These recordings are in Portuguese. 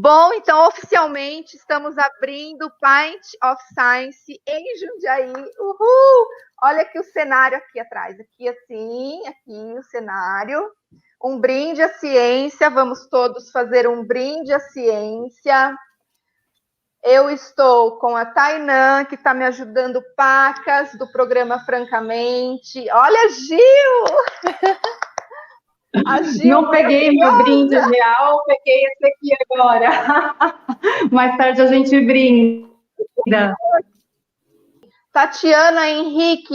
Bom, então, oficialmente, estamos abrindo o Pint of Science em Jundiaí. Uhul! Olha aqui o cenário aqui atrás. Aqui assim, aqui o cenário. Um brinde à ciência. Vamos todos fazer um brinde à ciência. Eu estou com a Tainã, que está me ajudando, pacas, do programa Francamente. Olha, Gil! A Gil não peguei meu brinde real, peguei esse aqui agora. Mais tarde a gente brinda. Tatiana Henrique,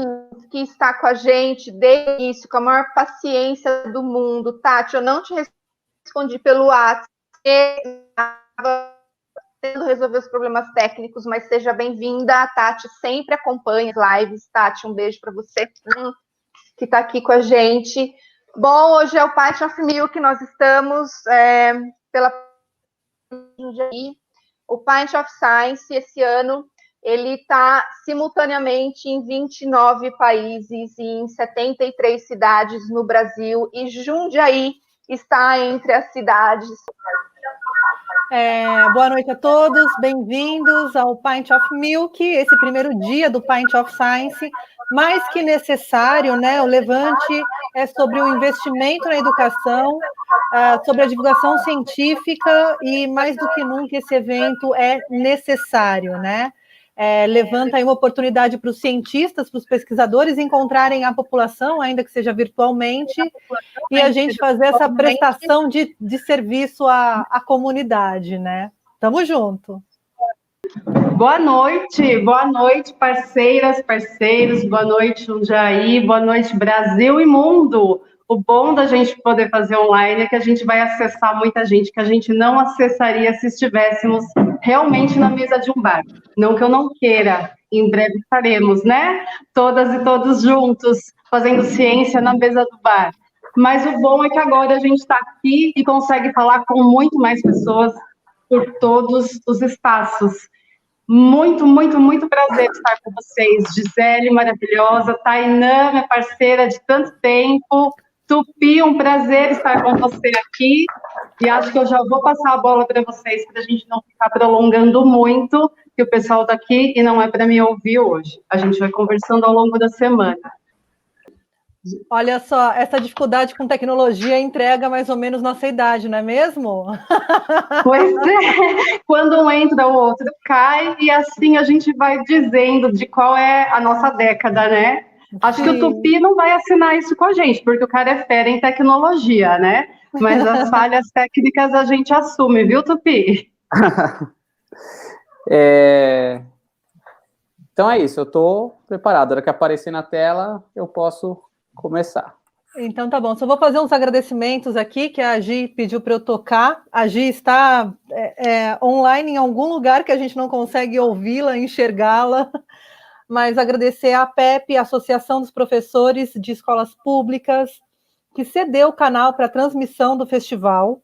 que está com a gente desde o início, com a maior paciência do mundo. Tati, eu não te respondi pelo WhatsApp, tentando resolver os problemas técnicos, mas seja bem-vinda. A Tati sempre acompanha as lives. Tati, um beijo para você que está aqui com a gente. Bom, hoje é o Pint of Milk, nós estamos pela o Pint of Science esse ano. Ele está simultaneamente em 29 países e em 73 cidades no Brasil, e Jundiaí está entre as cidades. Boa noite a todos, bem-vindos ao Pint of Milk, esse primeiro dia do Pint of Science, mais que necessário, né? O levante é sobre o investimento na educação, sobre a divulgação científica, e mais do que nunca esse evento é necessário, né? Levanta aí uma oportunidade para os cientistas, para os pesquisadores encontrarem a população, ainda que seja virtualmente, e a gente fazer essa prestação de serviço à comunidade, né? Tamo junto. Boa noite, parceiras, parceiros, boa noite, Jundiaí, boa noite, Brasil e mundo. O bom da gente poder fazer online é que a gente vai acessar muita gente que a gente não acessaria se estivéssemos realmente na mesa de um bar. Não que eu não queira, em breve estaremos, né? Todas e todos juntos, fazendo ciência na mesa do bar. Mas o bom é que agora a gente está aqui e consegue falar com muito mais pessoas por todos os espaços. Muito, muito, muito prazer estar com vocês. Gisele, maravilhosa. Tainã, minha parceira de tanto tempo. Tupi, um prazer estar com você aqui. E acho que eu já vou passar a bola para vocês, para a gente não ficar prolongando muito, que o pessoal está aqui e não é para me ouvir hoje. A gente vai conversando ao longo da semana. Olha só, essa dificuldade com tecnologia entrega mais ou menos nossa idade, não é mesmo? Pois é, quando um entra, o outro cai, e assim a gente vai dizendo de qual é a nossa década, né? Acho que o Tupi não vai assinar isso com a gente, porque o cara é fera em tecnologia, né? Mas as falhas técnicas a gente assume, viu, Tupi? Então é isso, eu estou preparado. Na hora que aparecer na tela, eu posso começar. Então tá bom, só vou fazer uns agradecimentos aqui, que a Gi pediu para eu tocar. A Gi está online em algum lugar que a gente não consegue ouvi-la, enxergá-la, mas agradecer à APEP, Associação dos Professores de Escolas Públicas, que cedeu o canal para a transmissão do festival.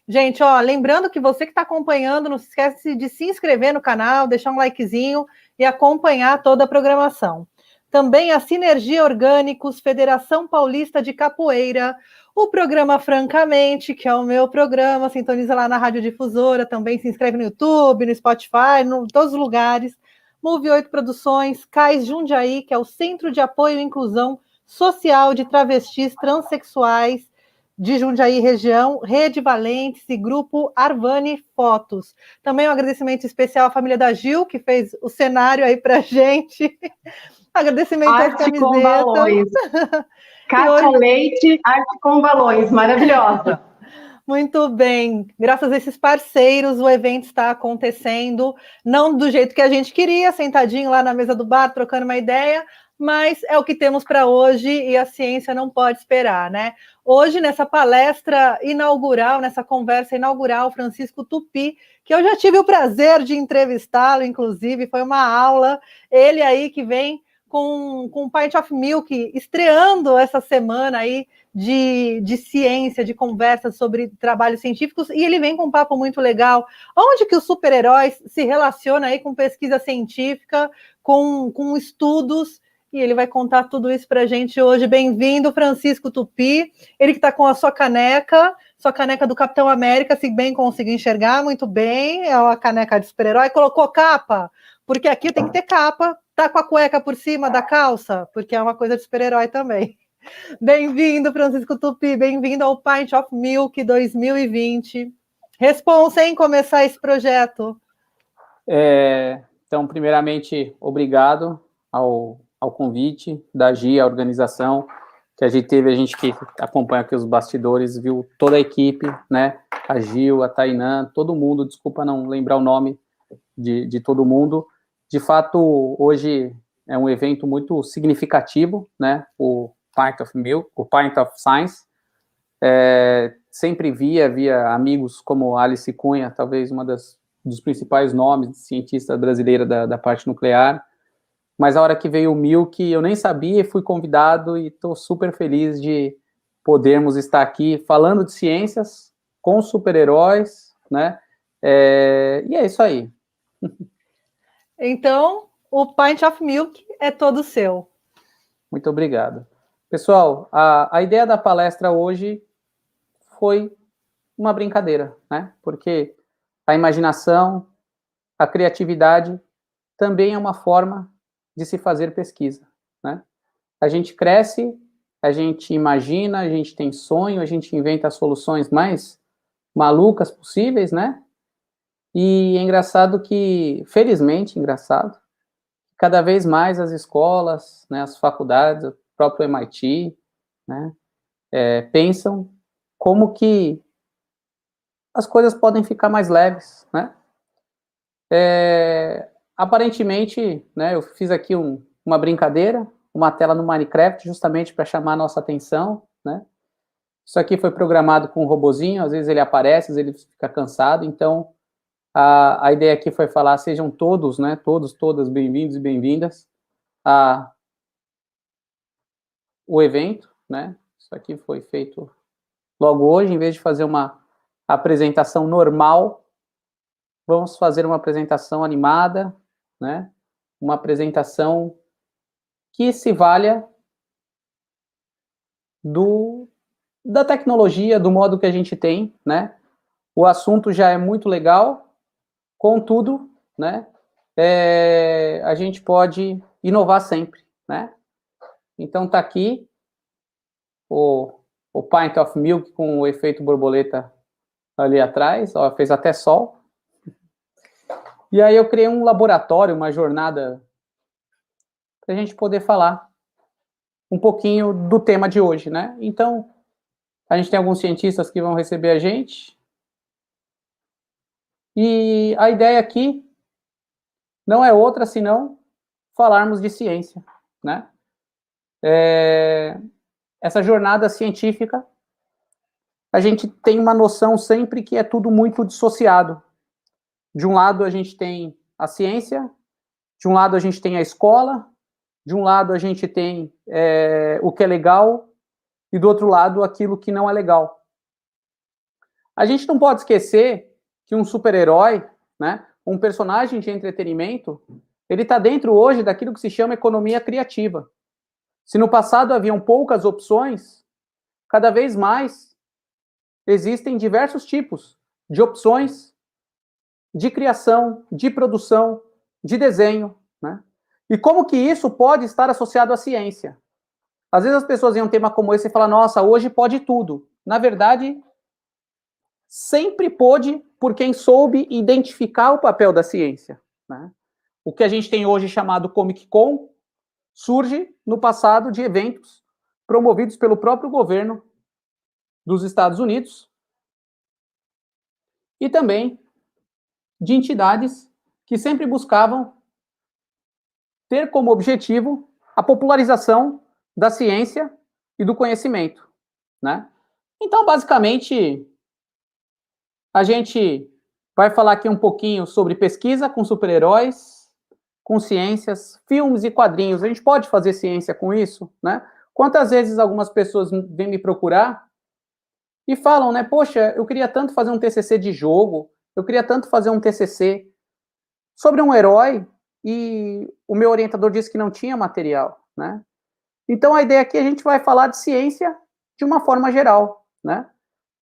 Gente, ó, lembrando que você que está acompanhando, não se esquece de se inscrever no canal, deixar um likezinho e acompanhar toda a programação. Também a Sinergia Orgânicos, Federação Paulista de Capoeira, o programa Francamente, que é o meu programa, sintoniza lá na Rádio Difusora, também se inscreve no YouTube, no Spotify, em todos os lugares. Move 8 Produções, CAIS Jundiaí, que é o Centro de Apoio e Inclusão Social de Travestis Transsexuais de Jundiaí Região, Rede Valentes e Grupo Arvani Fotos. Também um agradecimento especial à família da Gil, que fez o cenário aí pra gente. Agradecimento às camisetas. Com balões. Cátia hoje... Leite, arte com balões, maravilhosa. Muito bem, graças a esses parceiros o evento está acontecendo, não do jeito que a gente queria, sentadinho lá na mesa do bar, trocando uma ideia, mas é o que temos para hoje e a ciência não pode esperar, né? Hoje, nessa palestra inaugural, nessa conversa inaugural, Francisco Tupi, que eu já tive o prazer de entrevistá-lo, inclusive, foi uma aula, ele aí que vem com o Pint of Milk, estreando essa semana aí de ciência, de conversas sobre trabalhos científicos, e ele vem com um papo muito legal, onde que os super-heróis se relacionam aí com pesquisa científica, com estudos, e ele vai contar tudo isso para a gente hoje. Bem-vindo, Francisco Tupi, ele que está com a sua caneca do Capitão América, se bem conseguir enxergar, muito bem, é a caneca de super-herói, colocou capa, porque aqui tem que ter capa, tá com a cueca por cima da calça, porque é uma coisa de super-herói também. Bem-vindo, Francisco Tupi, bem-vindo ao Pint of Milk 2020. Responsa em começar esse projeto. Então, primeiramente, obrigado ao convite da GI, a organização que a gente teve, a gente que acompanha aqui os bastidores, viu toda a equipe, né, a Gil, a Tainã, todo mundo, desculpa não lembrar o nome de todo mundo. De fato, hoje é um evento muito significativo, né, o Pint of Milk, o Pint of Science. Sempre via amigos como Alice Cunha, talvez dos principais nomes de cientista brasileira da parte nuclear, mas a hora que veio o Milk, eu nem sabia e fui convidado e estou super feliz de podermos estar aqui falando de ciências com super-heróis, né? E é isso aí. Então, o Pint of Milk é todo seu. Muito obrigado. Pessoal, a ideia da palestra hoje foi uma brincadeira, né? Porque a imaginação, a criatividade também é uma forma de se fazer pesquisa, né? A gente cresce, a gente imagina, a gente tem sonho, a gente inventa as soluções mais malucas possíveis, né? E é engraçado que, felizmente, cada vez mais as escolas, né, as faculdades, o próprio MIT, né, pensam como que as coisas podem ficar mais leves, né? Aparentemente, né, eu fiz aqui uma brincadeira, uma tela no Minecraft, justamente para chamar a nossa atenção, né? Isso aqui foi programado com um robozinho, às vezes ele aparece, às vezes ele fica cansado, então a ideia aqui foi falar, sejam todos, né, todas bem-vindos e bem-vindas ao evento, né? Isso aqui foi feito logo hoje, em vez de fazer uma apresentação normal, vamos fazer uma apresentação animada, né? Uma apresentação que se valha da tecnologia, do modo que a gente tem, né? O assunto já é muito legal, contudo, né? A gente pode inovar sempre, né? Então tá aqui o Pint of Milk com o efeito borboleta ali atrás, ó, fez até sol. E aí eu criei um laboratório, uma jornada, para a gente poder falar um pouquinho do tema de hoje, né? Então, a gente tem alguns cientistas que vão receber a gente. E a ideia aqui não é outra senão falarmos de ciência, né? Essa jornada científica, a gente tem uma noção sempre que é tudo muito dissociado. De um lado, a gente tem a ciência, de um lado, a gente tem a escola, de um lado, a gente tem o que é legal, e do outro lado, aquilo que não é legal. A gente não pode esquecer que um super-herói, né, um personagem de entretenimento, ele está dentro hoje daquilo que se chama economia criativa. Se no passado haviam poucas opções, cada vez mais existem diversos tipos de opções de criação, de produção, de desenho, né? E como que isso pode estar associado à ciência? Às vezes as pessoas veem um tema como esse e falam, nossa, hoje pode tudo. Na verdade, sempre pôde por quem soube identificar o papel da ciência, né? O que a gente tem hoje chamado Comic Con surge no passado de eventos promovidos pelo próprio governo dos Estados Unidos e também de entidades que sempre buscavam ter como objetivo a popularização da ciência e do conhecimento, né? Então, basicamente, a gente vai falar aqui um pouquinho sobre pesquisa com super-heróis, com ciências, filmes e quadrinhos. A gente pode fazer ciência com isso, né? Quantas vezes algumas pessoas vêm me procurar e falam, né, poxa, eu queria tanto fazer um TCC de jogo, eu queria tanto fazer um TCC sobre um herói e o meu orientador disse que não tinha material, né? Então, a ideia aqui, a gente vai falar de ciência de uma forma geral, né?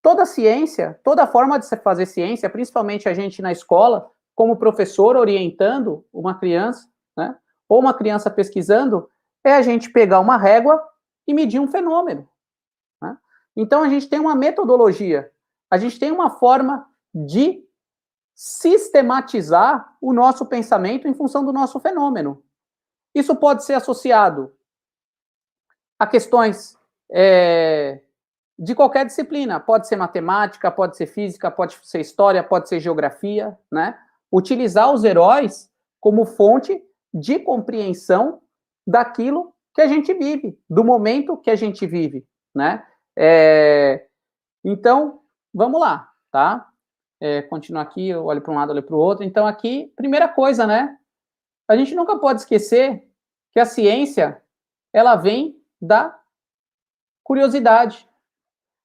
Toda ciência, toda forma de se fazer ciência, principalmente a gente na escola, como professor orientando uma criança, né? Ou uma criança pesquisando, é a gente pegar uma régua e medir um fenômeno, né? Então, a gente tem uma metodologia, a gente tem uma forma de sistematizar o nosso pensamento em função do nosso fenômeno. Isso pode ser associado a questões de qualquer disciplina. Pode ser matemática, pode ser física, pode ser história, pode ser geografia, né? Utilizar os heróis como fonte de compreensão daquilo que a gente vive, do momento que a gente vive, né? Então, vamos lá, tá? Continuar aqui, eu olho para um lado, olho para o outro. Então, aqui, primeira coisa, né? A gente nunca pode esquecer que a ciência, ela vem da curiosidade.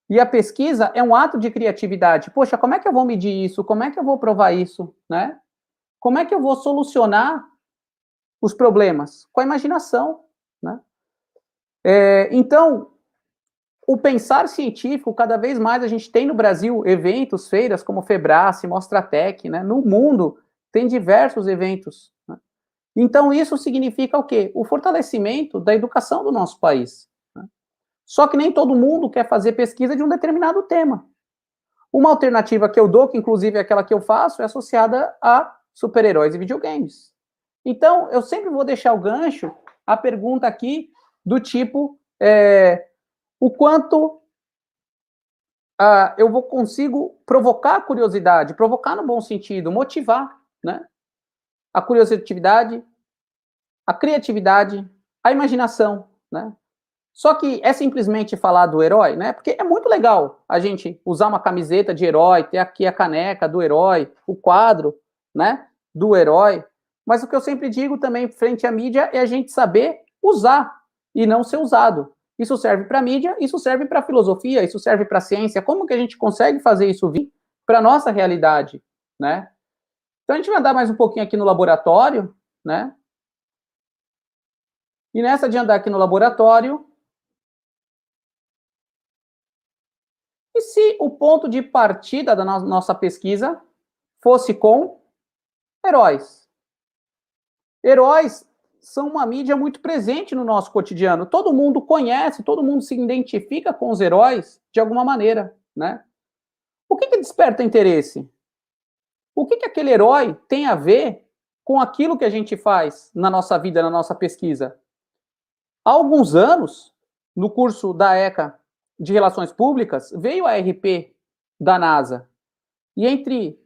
E a pesquisa é um ato de criatividade. Poxa, como é que eu vou medir isso? Como é que eu vou provar isso, né? Como é que eu vou solucionar os problemas? Com a imaginação, né? Então, o pensar científico, cada vez mais a gente tem no Brasil eventos, feiras como Febrace, Mostratec, né? No mundo tem diversos eventos, né? Então isso significa o quê? O fortalecimento da educação do nosso país, né? Só que nem todo mundo quer fazer pesquisa de um determinado tema. Uma alternativa que eu dou, que inclusive é aquela que eu faço, é associada a super-heróis e videogames. Então, eu sempre vou deixar o gancho, a pergunta aqui, do tipo, o quanto eu consigo provocar a curiosidade, provocar no bom sentido, motivar, né? A curiosidade, a criatividade, a imaginação, né? Só que é simplesmente falar do herói, né? Porque é muito legal a gente usar uma camiseta de herói, ter aqui a caneca do herói, o quadro, né, do herói. Mas o que eu sempre digo também frente à mídia é a gente saber usar e não ser usado. Isso serve para a mídia, isso serve para a filosofia, isso serve para a ciência. Como que a gente consegue fazer isso vir para a nossa realidade, né? Então a gente vai andar mais um pouquinho aqui no laboratório, né? E nessa de andar aqui no laboratório, e se o ponto de partida da nossa pesquisa fosse com heróis? Heróis são uma mídia muito presente no nosso cotidiano. Todo mundo conhece, todo mundo se identifica com os heróis de alguma maneira, né? O que desperta interesse? O que aquele herói tem a ver com aquilo que a gente faz na nossa vida, na nossa pesquisa? Há alguns anos, no curso da ECA de Relações Públicas, veio a RP da NASA. E entre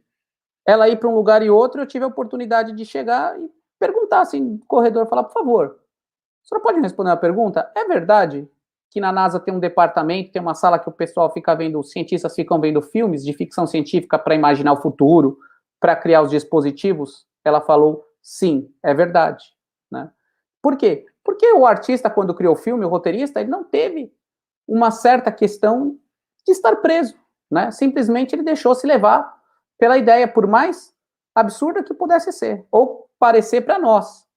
ela ir para um lugar e outro, eu tive a oportunidade de chegar e perguntar assim, no corredor, falar, por favor, a senhora pode me responder uma pergunta? É verdade que na NASA tem um departamento, tem uma sala que o pessoal fica vendo, os cientistas ficam vendo filmes de ficção científica para imaginar o futuro, para criar os dispositivos? Ela falou, sim, é verdade, né? Por quê? Porque o artista, quando criou o filme, o roteirista, ele não teve uma certa questão de estar preso, né? Simplesmente ele deixou se levar pela ideia, por mais absurda que pudesse ser, ou parecer para nós,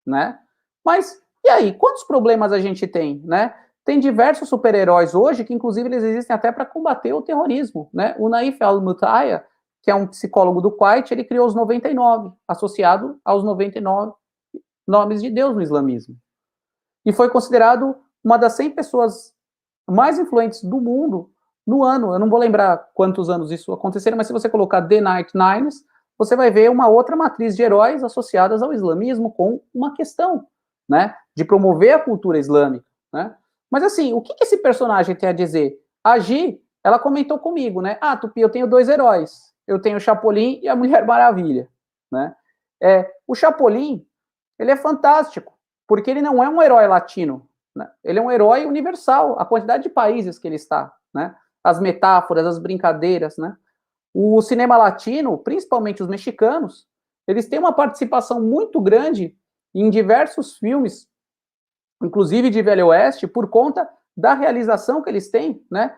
né? Mas, e aí, quantos problemas a gente tem, né? Tem diversos super-heróis hoje que, inclusive, eles existem até para combater o terrorismo, né? O Naif Al-Mutaya, que é um psicólogo do Kuwait, ele criou os 99, associado aos 99 nomes de Deus no islamismo. E foi considerado uma das 100 pessoas mais influentes do mundo no ano. Eu não vou lembrar quantos anos isso aconteceram, mas se você colocar The Night Nines, você vai ver uma outra matriz de heróis associadas ao islamismo com uma questão, né, de promover a cultura islâmica, né? Mas assim, o que esse personagem tem a dizer? A Gi, ela comentou comigo, né? Ah, Tupi, eu tenho 2 heróis. Eu tenho o Chapolin e a Mulher Maravilha, né? O Chapolin, ele é fantástico, porque ele não é um herói latino, né? Ele é um herói universal, a quantidade de países que ele está, né? As metáforas, as brincadeiras, né? O cinema latino, principalmente os mexicanos, eles têm uma participação muito grande em diversos filmes, inclusive de Velho Oeste, por conta da realização que eles têm, né,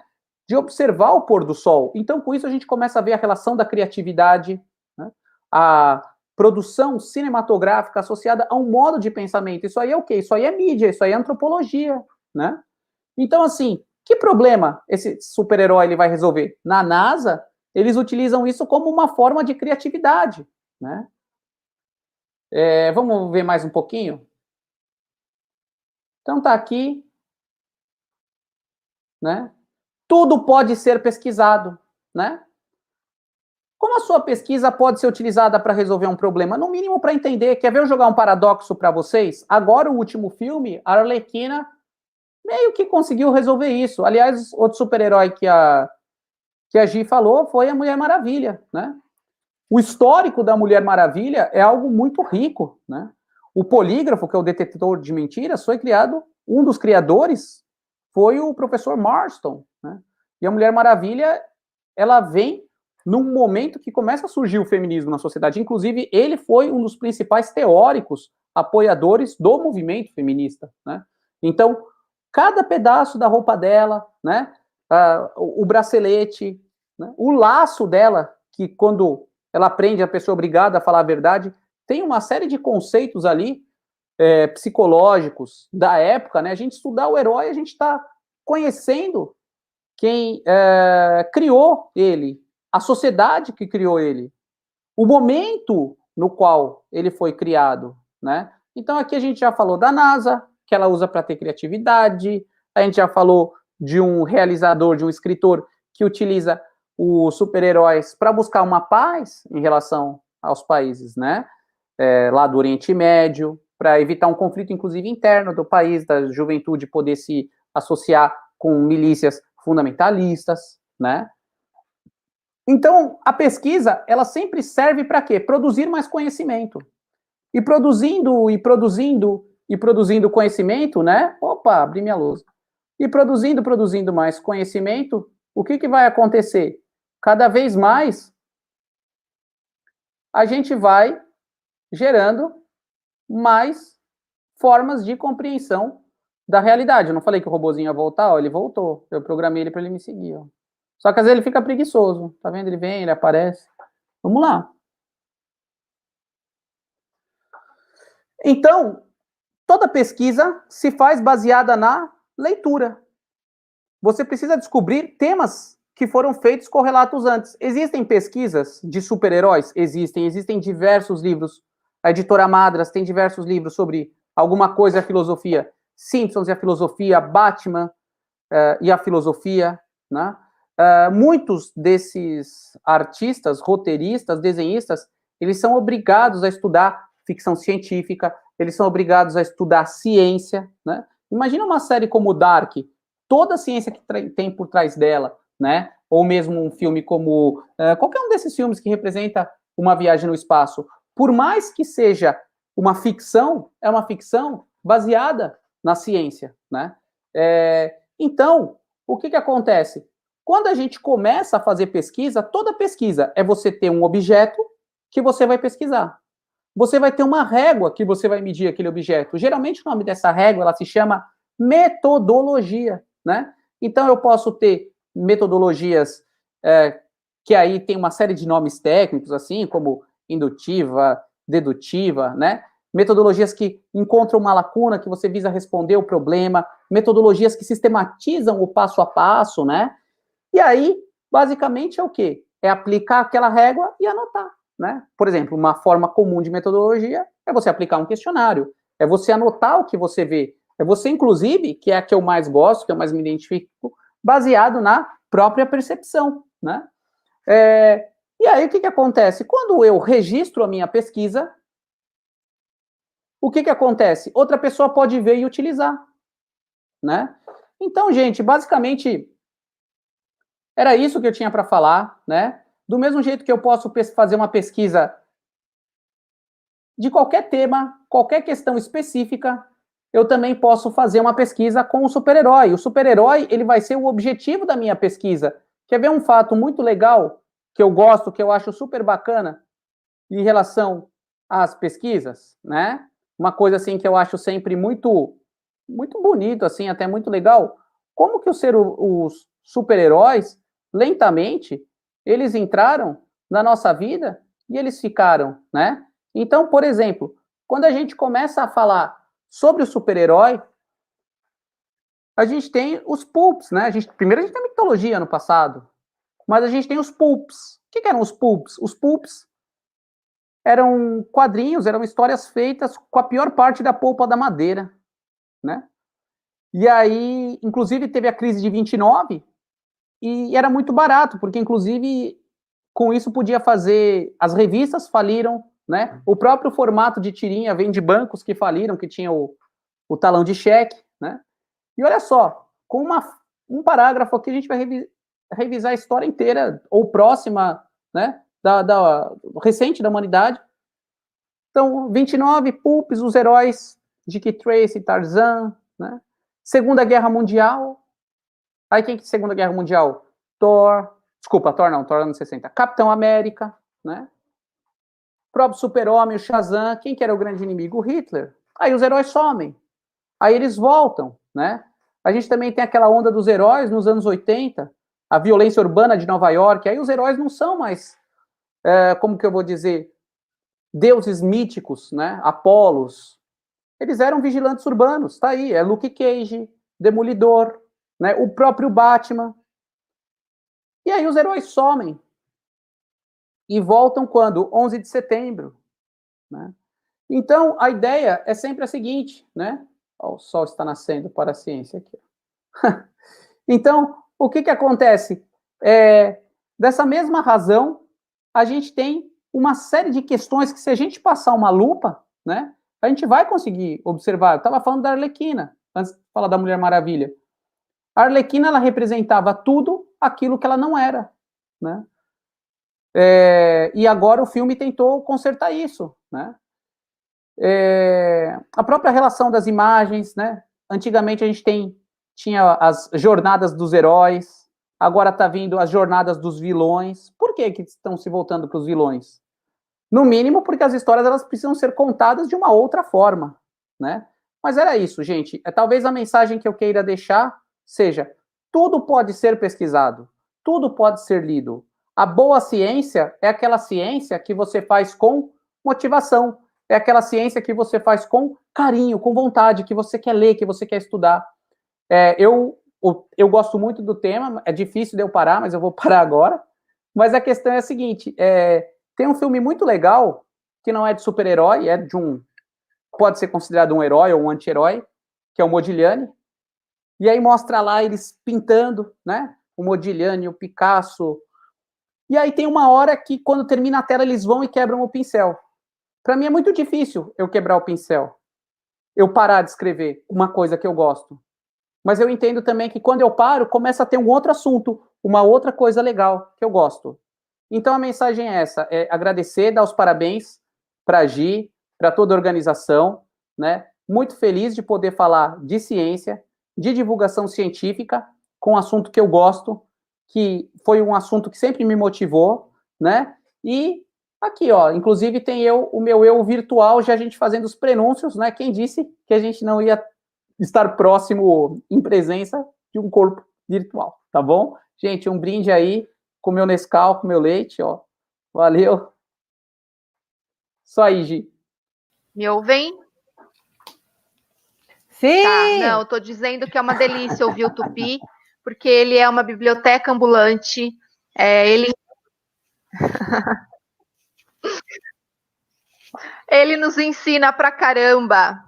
de observar o pôr do sol. Então, com isso, a gente começa a ver a relação da criatividade, né, produção cinematográfica associada a um modo de pensamento. Isso aí é o quê? Isso aí é mídia, isso aí é antropologia, né? Então, assim, que problema esse super-herói ele vai resolver? Na NASA, eles utilizam isso como uma forma de criatividade, né? Vamos ver mais um pouquinho? Então, tá aqui, né? Tudo pode ser pesquisado, né? Como a sua pesquisa pode ser utilizada para resolver um problema? No mínimo para entender. Quer ver eu jogar um paradoxo para vocês? Agora, o último filme, a Arlequina meio que conseguiu resolver isso. Aliás, outro super-herói que a Gi falou foi a Mulher Maravilha, né? O histórico da Mulher Maravilha é algo muito rico, né? O polígrafo, que é o detetor de mentiras, foi criado, um dos criadores foi o professor Marston, né? E a Mulher Maravilha, ela vem num momento que começa a surgir o feminismo na sociedade. Inclusive, ele foi um dos principais teóricos, apoiadores do movimento feminista, né? Então, cada pedaço da roupa dela, né? O bracelete, né? O laço dela, que quando ela aprende, a pessoa é obrigada a falar a verdade, tem uma série de conceitos ali, psicológicos da época, né? A gente estudar o herói, a gente está conhecendo quem criou ele, a sociedade que criou ele, o momento no qual ele foi criado, né? Então aqui a gente já falou da NASA, que ela usa para ter criatividade, a gente já falou de um realizador, de um escritor que utiliza os super-heróis para buscar uma paz em relação aos países, né? Lá do Oriente Médio, para evitar um conflito, inclusive, interno do país, da juventude poder se associar com milícias fundamentalistas, né? Então, a pesquisa, ela sempre serve para quê? Produzir mais conhecimento. E produzindo conhecimento, né? Opa, abri minha lousa. E produzindo mais conhecimento, o que vai acontecer? Cada vez mais, a gente vai gerando mais formas de compreensão da realidade. Eu não falei que o robozinho ia voltar? Ó, ele voltou. Eu programei ele para ele me seguir. Ó. Só que às vezes ele fica preguiçoso. Tá vendo? Ele vem, ele aparece. Vamos lá. Então, toda pesquisa se faz baseada na leitura. Você precisa descobrir temas que foram feitos correlatos antes. Existem pesquisas de super-heróis? Existem diversos livros. A editora Madras tem diversos livros sobre alguma coisa e a filosofia. Simpsons e a filosofia, Batman e a filosofia, né? Muitos desses artistas, roteiristas, desenhistas, eles são obrigados a estudar ficção científica, eles são obrigados a estudar ciência, né? Imagina uma série como Dark, toda a ciência que tem por trás dela, né? Ou mesmo um filme como qualquer um desses filmes que representa uma viagem no espaço. Por mais que seja uma ficção, é uma ficção baseada na ciência, né? Então, o que acontece? Quando a gente começa a fazer pesquisa, toda pesquisa é você ter um objeto que você vai pesquisar. Você vai ter uma régua que você vai medir aquele objeto. Geralmente o nome dessa régua, ela se chama metodologia, né? Então eu posso ter metodologias que aí tem uma série de nomes técnicos, assim, como indutiva, dedutiva, né? Metodologias que encontram uma lacuna que você visa responder o problema, metodologias que sistematizam o passo a passo, né? E aí, basicamente, é o quê? É aplicar aquela régua e anotar, né? Por exemplo, uma forma comum de metodologia é você aplicar um questionário, é você anotar o que você vê, é você, inclusive, que é a que eu mais gosto, que eu mais me identifico, baseado na própria percepção, né? E aí, o que acontece? Quando eu registro a minha pesquisa, o que acontece? Outra pessoa pode ver e utilizar, né? Então, gente, basicamente, era isso que eu tinha para falar, né? Do mesmo jeito que eu posso fazer uma pesquisa de qualquer tema, qualquer questão específica, eu também posso fazer uma pesquisa com o super-herói. O super-herói, ele vai ser o objetivo da minha pesquisa. Quer ver um fato muito legal, que eu gosto, que eu acho super bacana, em relação às pesquisas, né? Uma coisa, assim, que eu acho sempre muito, muito bonito, assim, até muito legal. Como que os super-heróis, lentamente, eles entraram na nossa vida e eles ficaram, né? Então, por exemplo, quando a gente começa a falar sobre o super-herói, a gente tem os pulps, né? Primeiro a gente tem a mitologia no passado, mas a gente tem os pulps. O que eram os pulps? Os pulps eram quadrinhos, eram histórias feitas com a pior parte da polpa da madeira, né? E aí, inclusive, teve a crise de 29 e era muito barato, porque, inclusive, com isso podia fazer... As revistas faliram, né? O próprio formato de tirinha vem de bancos que faliram, que tinha o talão de cheque, né? E olha só, com um parágrafo aqui a gente vai revisar a história inteira, ou próxima, né? Recente da humanidade. Então, 29, Pulps, os heróis, Dick Tracy, Tarzan, né? Segunda Guerra Mundial. Aí quem que Segunda Guerra Mundial? Thor não, Thor anos 60. Capitão América, né? O próprio Super-Homem, o Shazam. Quem que era o grande inimigo? O Hitler. Aí os heróis somem. Aí eles voltam, né? A gente também tem aquela onda dos heróis nos anos 80, a violência urbana de Nova York. Aí os heróis não são mais, como que eu vou dizer, deuses míticos, né? Apolos. Eles eram vigilantes urbanos, tá aí, é Luke Cage, Demolidor, né? O próprio Batman. E aí os heróis somem. E voltam quando? 11 de setembro, né? Então, a ideia é sempre a seguinte, né? Oh, o sol está nascendo para a ciência aqui. Então, o que acontece? Dessa mesma razão, a gente tem uma série de questões que, se a gente passar uma lupa, né, a gente vai conseguir observar. Eu estava falando da Arlequina, antes de falar da Mulher Maravilha. A Arlequina, ela representava tudo aquilo que ela não era, né? E agora o filme tentou consertar isso, né? A própria relação das imagens, né? Antigamente a gente tinha as jornadas dos heróis, agora está vindo as jornadas dos vilões. Por que estão se voltando para os vilões? No mínimo porque as histórias elas precisam ser contadas de uma outra forma, né? Mas era isso, gente. Talvez a mensagem que eu queira deixar seja: tudo pode ser pesquisado, tudo pode ser lido. A boa ciência é aquela ciência que você faz com motivação, é aquela ciência que você faz com carinho, com vontade, que você quer ler, que você quer estudar. Eu gosto muito do tema, é difícil de eu parar, mas eu vou parar agora. Mas a questão é a seguinte, tem um filme muito legal, que não é de super-herói, pode ser considerado um herói ou um anti-herói, que é o Modigliani. E aí mostra lá eles pintando, né? O Modigliani, o Picasso. E aí tem uma hora que, quando termina a tela, eles vão e quebram o pincel. Para mim é muito difícil eu quebrar o pincel, eu parar de escrever uma coisa que eu gosto. Mas eu entendo também que quando eu paro, começa a ter um outro assunto, uma outra coisa legal que eu gosto. Então a mensagem é essa, é agradecer, dar os parabéns para a Gi, para toda a organização, né? Muito feliz de poder falar de ciência, de divulgação científica, com um assunto que eu gosto, que foi um assunto que sempre me motivou, né? E aqui, ó, inclusive tem o meu eu virtual, já a gente fazendo os prenúncios, né? Quem disse que a gente não ia estar próximo em presença de um corpo virtual, tá bom? Gente, um brinde aí com meu Nescau, com meu leite, ó. Valeu. Só aí, Gi. Me ouvem? Sim! Tá, não, eu tô dizendo que é uma delícia ouvir o Tupi, porque ele é uma biblioteca ambulante, ele nos ensina pra caramba.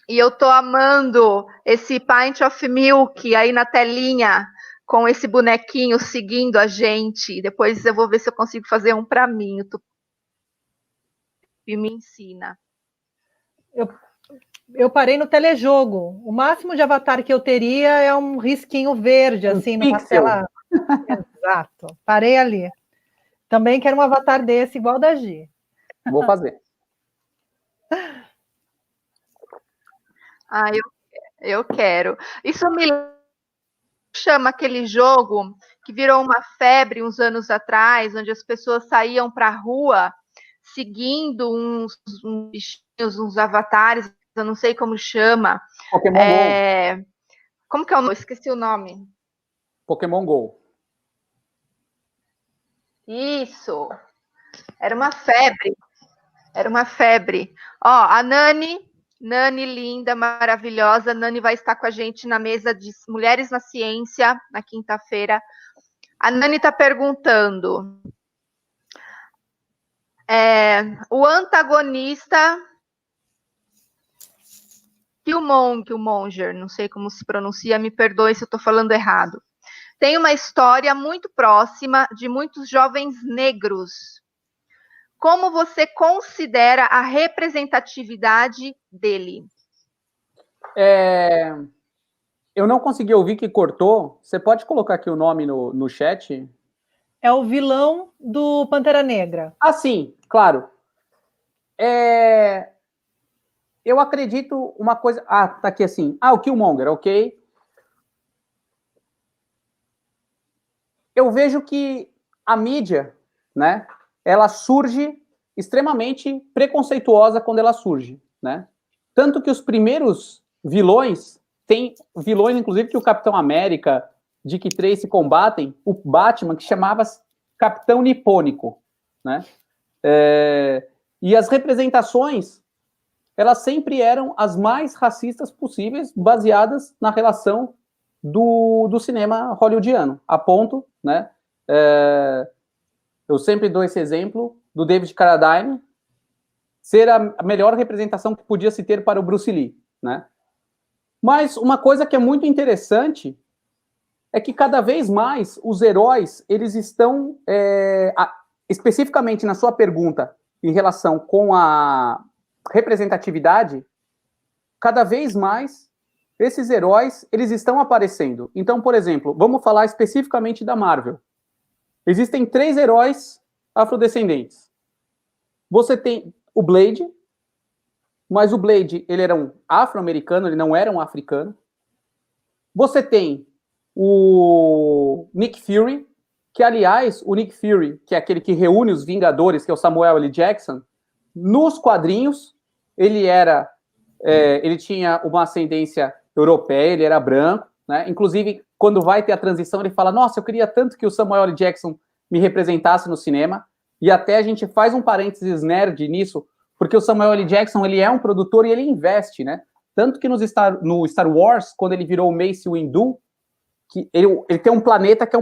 E eu tô amando esse Pint of Milk aí na telinha, com esse bonequinho seguindo a gente. Depois eu vou ver se eu consigo fazer um para mim. O Tupi me ensina. Eu parei no telejogo. O máximo de avatar que eu teria é um risquinho verde, assim, numa tela. Exato. Parei ali. Também quero um avatar desse, igual da Gi. Vou fazer. Eu quero. Isso me chama aquele jogo que virou uma febre uns anos atrás, onde as pessoas saíam para a rua seguindo uns bichinhos, uns avatares, eu não sei como chama. Pokémon Go. Como que é o nome? Esqueci o nome. Pokémon Go. Isso. Era uma febre. Era uma febre. Ó, a Nani linda, maravilhosa. Nani vai estar com a gente na mesa de Mulheres na Ciência, na quinta-feira. A Nani está perguntando. O antagonista Killmonger, não sei como se pronuncia, me perdoe se eu estou falando errado. Tem uma história muito próxima de muitos jovens negros. Como você considera a representatividade dele? Eu não consegui ouvir que cortou. Você pode colocar aqui o nome no chat? É o vilão do Pantera Negra. Ah, sim, claro. Eu acredito uma coisa... Ah, tá aqui assim. Ah, o Killmonger, ok. Eu vejo que a mídia, né, ela surge extremamente preconceituosa quando ela surge, né? Tanto que os primeiros vilões, tem vilões, inclusive, que o Capitão América, Dick Tracy combatem, o Batman, que chamava Capitão Nipônico, né? E as representações, elas sempre eram as mais racistas possíveis, baseadas na relação do cinema hollywoodiano, a ponto, né? Eu sempre dou esse exemplo do David Carradine ser a melhor representação que podia se ter para o Bruce Lee, né? Mas uma coisa que é muito interessante é que cada vez mais os heróis, eles estão, especificamente na sua pergunta em relação com a representatividade, cada vez mais esses heróis, eles estão aparecendo. Então, por exemplo, vamos falar especificamente da Marvel. Existem 3 heróis afrodescendentes. Você tem o Blade, mas o Blade, ele era um afro-americano, ele não era um africano. Você tem o Nick Fury, que, aliás, o Nick Fury, que é aquele que reúne os Vingadores, que é o Samuel L. Jackson, nos quadrinhos, ele tinha uma ascendência europeia, ele era branco, né? Inclusive, quando vai ter a transição, ele fala, nossa, eu queria tanto que o Samuel L. Jackson me representasse no cinema, e até a gente faz um parênteses nerd nisso, porque o Samuel L. Jackson, ele é um produtor e ele investe, né? Tanto que no Star Wars, quando ele virou o Mace Windu, que ele tem um planeta que é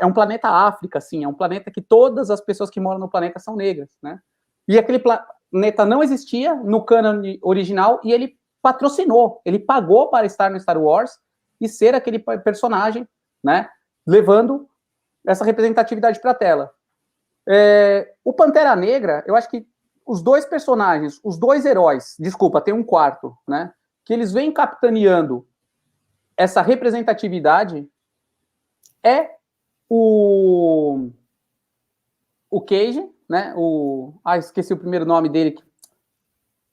um planeta África, assim, é um planeta que todas as pessoas que moram no planeta são negras, né? E aquele planeta não existia no cânone original e ele patrocinou, ele pagou para estar no Star Wars e ser aquele personagem, né? Levando essa representatividade para a tela. O Pantera Negra, eu acho que os 2 personagens, os 2 heróis, desculpa, tem um quarto, né? Que eles vêm capitaneando essa representatividade o Cage, né? Esqueci o primeiro nome dele.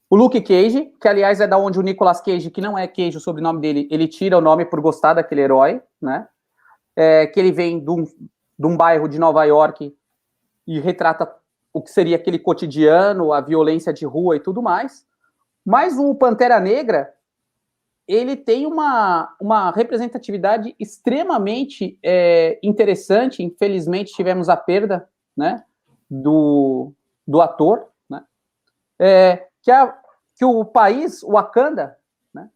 O Luke Cage, que aliás é da onde o Nicolas Cage, que não é Cage o sobrenome dele, ele tira o nome por gostar daquele herói, né? Que ele vem de um bairro de Nova York e retrata o que seria aquele cotidiano, a violência de rua e tudo mais. Mas o Pantera Negra, ele tem uma representatividade extremamente interessante. Infelizmente, tivemos a perda, né, do ator, né, que o país, o Wakanda, né,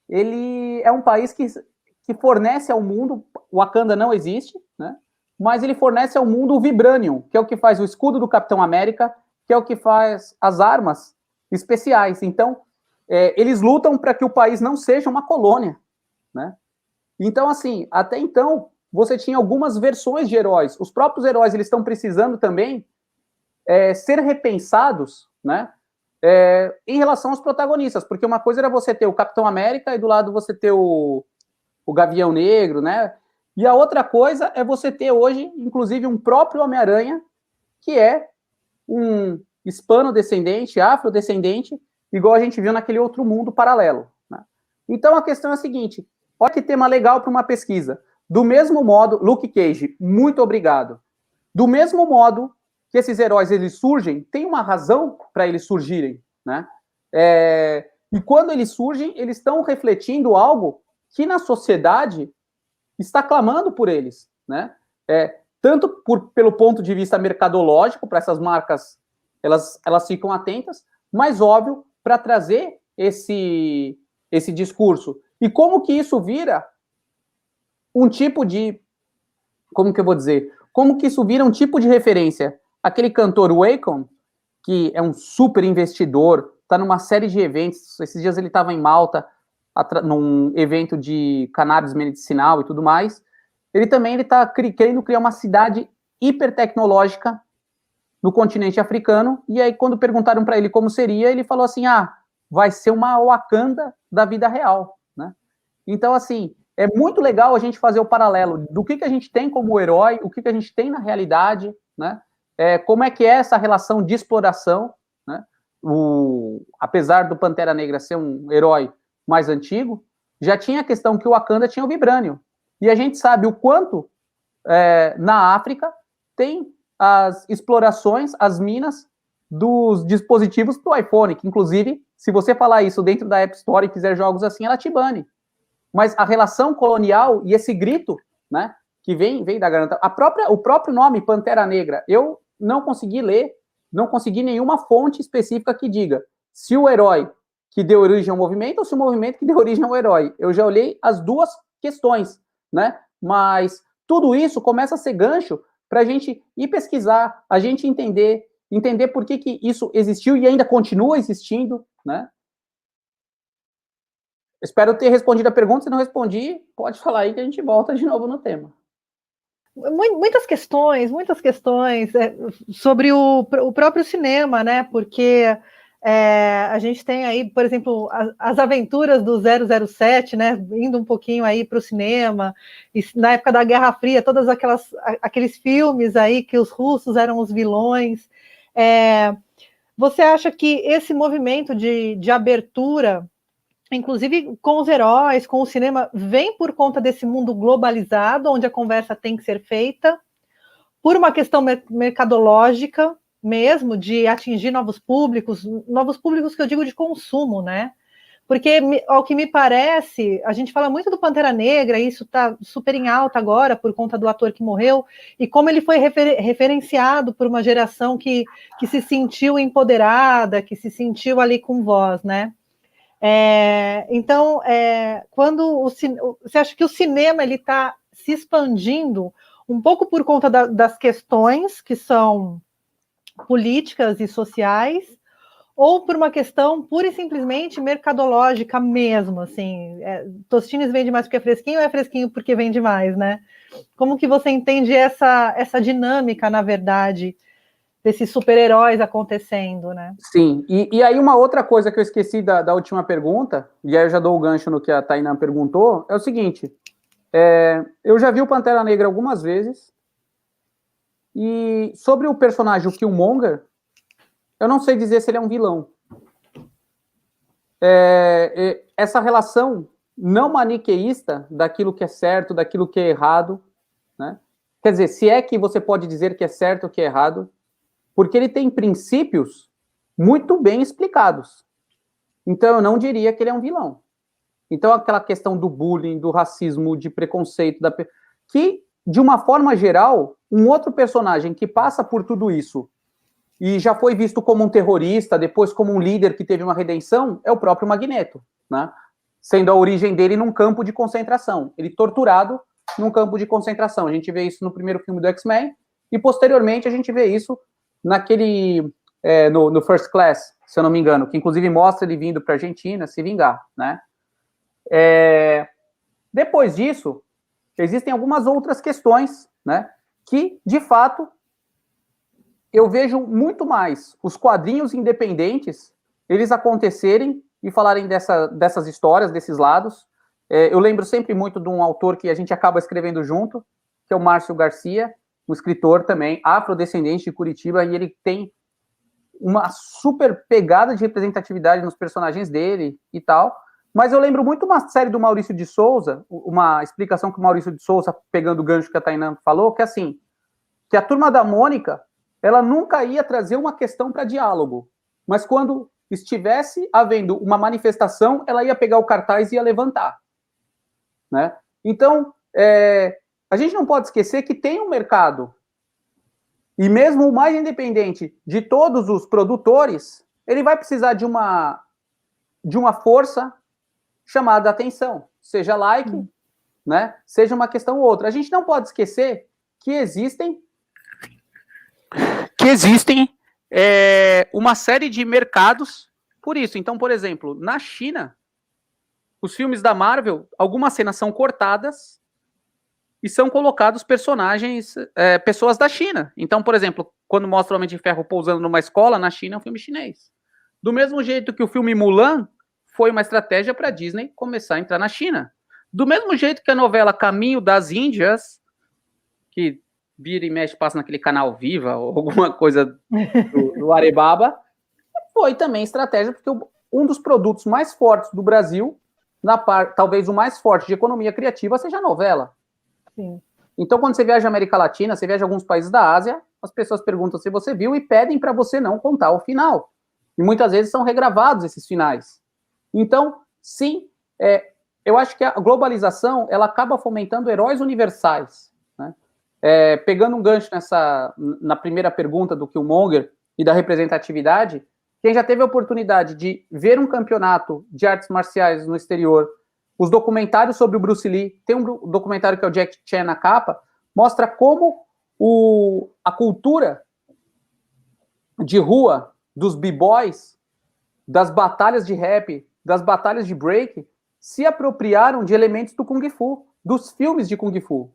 ele é um país que fornece ao mundo, o Wakanda não existe, né, mas ele fornece ao mundo o Vibranium, que é o que faz o escudo do Capitão América, que é o que faz as armas especiais. Então, eles lutam para que o país não seja uma colônia, né? Então, assim, até então, você tinha algumas versões de heróis. Os próprios heróis, eles estão precisando também ser repensados, né? Em relação aos protagonistas, porque uma coisa era você ter o Capitão América e do lado você ter o Gavião Negro, né? E a outra coisa é você ter hoje, inclusive, um próprio Homem-Aranha, que é um hispano-descendente, afrodescendente, igual a gente viu naquele outro mundo paralelo, né? Então a questão é a seguinte: olha que tema legal para uma pesquisa. Do mesmo modo, Luke Cage, muito obrigado. Do mesmo modo que esses heróis eles surgem, tem uma razão para eles surgirem, né? E quando eles surgem, eles estão refletindo algo que na sociedade está clamando por eles, né? Tanto pelo ponto de vista mercadológico, para essas marcas elas ficam atentas, mas óbvio, para trazer esse discurso. E como que isso vira um tipo de, como que eu vou dizer? Como que isso vira um tipo de referência? Aquele cantor Wacom, que é um super investidor, está numa série de eventos, esses dias ele estava em Malta, num evento de cannabis medicinal e tudo mais, ele está querendo criar uma cidade hipertecnológica no continente africano, e aí quando perguntaram para ele como seria, ele falou assim, vai ser uma Wakanda da vida real, né? Então, assim, é muito legal a gente fazer o paralelo do que a gente tem como herói, o que a gente tem na realidade, né? Como é que é essa relação de exploração, né? Apesar do Pantera Negra ser um herói mais antigo, já tinha a questão que o Wakanda tinha o Vibranium. E a gente sabe o quanto na África tem as explorações, as minas dos dispositivos do iPhone, que inclusive, se você falar isso dentro da App Store e fizer jogos assim, ela te bane. Mas a relação colonial e esse grito, né, que vem da garganta, o próprio nome Pantera Negra, eu não consegui ler, não consegui nenhuma fonte específica que diga se o herói que deu origem ao movimento ou se o movimento que deu origem ao herói. Eu já olhei as duas questões, né? Mas tudo isso começa a ser gancho para a gente ir pesquisar, a gente entender por que isso existiu e ainda continua existindo, né? Espero ter respondido a pergunta. Se não respondi, pode falar aí que a gente volta de novo no tema. Muitas questões sobre o próprio cinema, né? Porque a gente tem aí, por exemplo, as aventuras do 007, né? Indo um pouquinho aí para o cinema, e na época da Guerra Fria, todas aqueles filmes aí que os russos eram os vilões. Você acha que esse movimento de abertura, inclusive com os heróis, com o cinema, vem por conta desse mundo globalizado, onde a conversa tem que ser feita, por uma questão mercadológica mesmo, de atingir novos públicos que eu digo de consumo, né? Porque, ao que me parece, a gente fala muito do Pantera Negra, e isso está super em alta agora, por conta do ator que morreu, e como ele foi referenciado por uma geração que se sentiu empoderada, que se sentiu ali com voz, né? Então, quando você acha que o cinema está se expandindo um pouco por conta das questões que são políticas e sociais, ou por uma questão pura e simplesmente mercadológica mesmo, assim, Tostines vende mais porque é fresquinho ou é fresquinho porque vende mais, né? Como que você entende essa dinâmica, na verdade, desses super-heróis acontecendo, né? Sim, e aí uma outra coisa que eu esqueci da última pergunta, e aí eu já dou o gancho no que a Tainá perguntou, é o seguinte, eu já vi o Pantera Negra algumas vezes, e sobre o personagem, o Killmonger, eu não sei dizer se ele é um vilão. Essa relação não maniqueísta daquilo que é certo, daquilo que é errado, né? Quer dizer, se é que você pode dizer que é certo ou que é errado, porque ele tem princípios muito bem explicados. Então, eu não diria que ele é um vilão. Então, aquela questão do bullying, do racismo, de preconceito, que, de uma forma geral, um outro personagem que passa por tudo isso e já foi visto como um terrorista, depois como um líder que teve uma redenção, é o próprio Magneto, né? Sendo a origem dele num campo de concentração. Ele torturado num campo de concentração. A gente vê isso no primeiro filme do X-Men e, posteriormente, a gente vê isso naquele, no First Class, se eu não me engano, que inclusive mostra ele vindo para a Argentina se vingar, né? Depois disso, existem algumas outras questões, né, que, de fato, eu vejo muito mais os quadrinhos independentes, eles acontecerem e falarem dessas histórias, desses lados. Eu lembro sempre muito de um autor que a gente acaba escrevendo junto, que é o Márcio Garcia, um escritor também, afrodescendente de Curitiba, e ele tem uma super pegada de representatividade nos personagens dele e tal. Mas eu lembro muito uma série do Maurício de Souza, uma explicação que o Maurício de Souza, pegando o gancho que a Tainá falou, que assim, que a Turma da Mônica, ela nunca ia trazer uma questão para diálogo, mas quando estivesse havendo uma manifestação, ela ia pegar o cartaz e ia levantar, né? Então, a gente não pode esquecer que tem um mercado E mesmo o mais independente de todos os produtores, ele vai precisar de uma força chamada atenção, seja like, né? Seja uma questão ou outra. A gente não pode esquecer que existem uma série de mercados por isso. Então, por exemplo, na China, os filmes da Marvel, algumas cenas são cortadas e são colocados personagens, pessoas da China. Então, por exemplo, quando mostra o Homem de Ferro pousando numa escola, na China é um filme chinês. Do mesmo jeito que o filme Mulan foi uma estratégia para a Disney começar a entrar na China. Do mesmo jeito que a novela Caminho das Índias, que vira e mexe, passa naquele canal Viva, ou alguma coisa do Arebaba, foi também estratégia, porque um dos produtos mais fortes do Brasil, talvez o mais forte de economia criativa, seja a novela. Sim. Então, quando você viaja à América Latina, você viaja a alguns países da Ásia, as pessoas perguntam se você viu e pedem para você não contar o final. E muitas vezes são regravados esses finais. Então, sim, eu acho que a globalização ela acaba fomentando heróis universais. Né? Pegando um gancho na primeira pergunta do Killmonger e da representatividade, quem já teve a oportunidade de ver um campeonato de artes marciais no exterior, os documentários sobre o Bruce Lee, tem um documentário que é o Jack Chan na capa, mostra como a cultura de rua dos b-boys, das batalhas de rap, das batalhas de break, se apropriaram de elementos do Kung Fu, dos filmes de Kung Fu.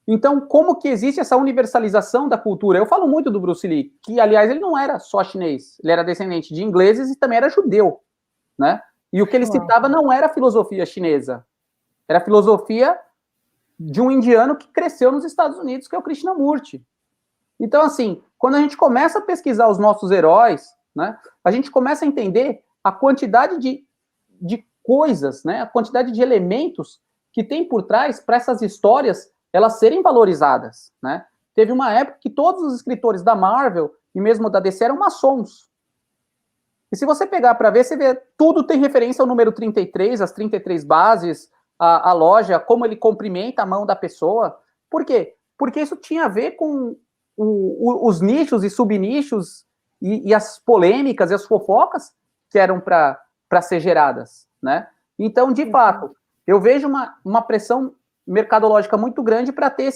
Então, como que existe essa universalização da cultura? Eu falo muito do Bruce Lee, que, aliás, ele não era só chinês, ele era descendente de ingleses e também era judeu, né? E o que ele citava não era filosofia chinesa, era filosofia de um indiano que cresceu nos Estados Unidos, que é o Krishnamurti. Então, assim, quando a gente começa a pesquisar os nossos heróis, né, a gente começa a entender a quantidade de coisas, né, a quantidade de elementos que tem por trás para essas histórias elas serem valorizadas, né? Teve uma época que todos os escritores da Marvel e mesmo da DC eram maçons. E se você pegar para ver, você vê, tudo tem referência ao número 33, as 33 bases, a loja, como ele cumprimenta a mão da pessoa. Por quê? Porque isso tinha a ver com os nichos e subnichos e as polêmicas e as fofocas que eram para ser geradas, né? Então, de fato, eu vejo uma pressão mercadológica muito grande para ter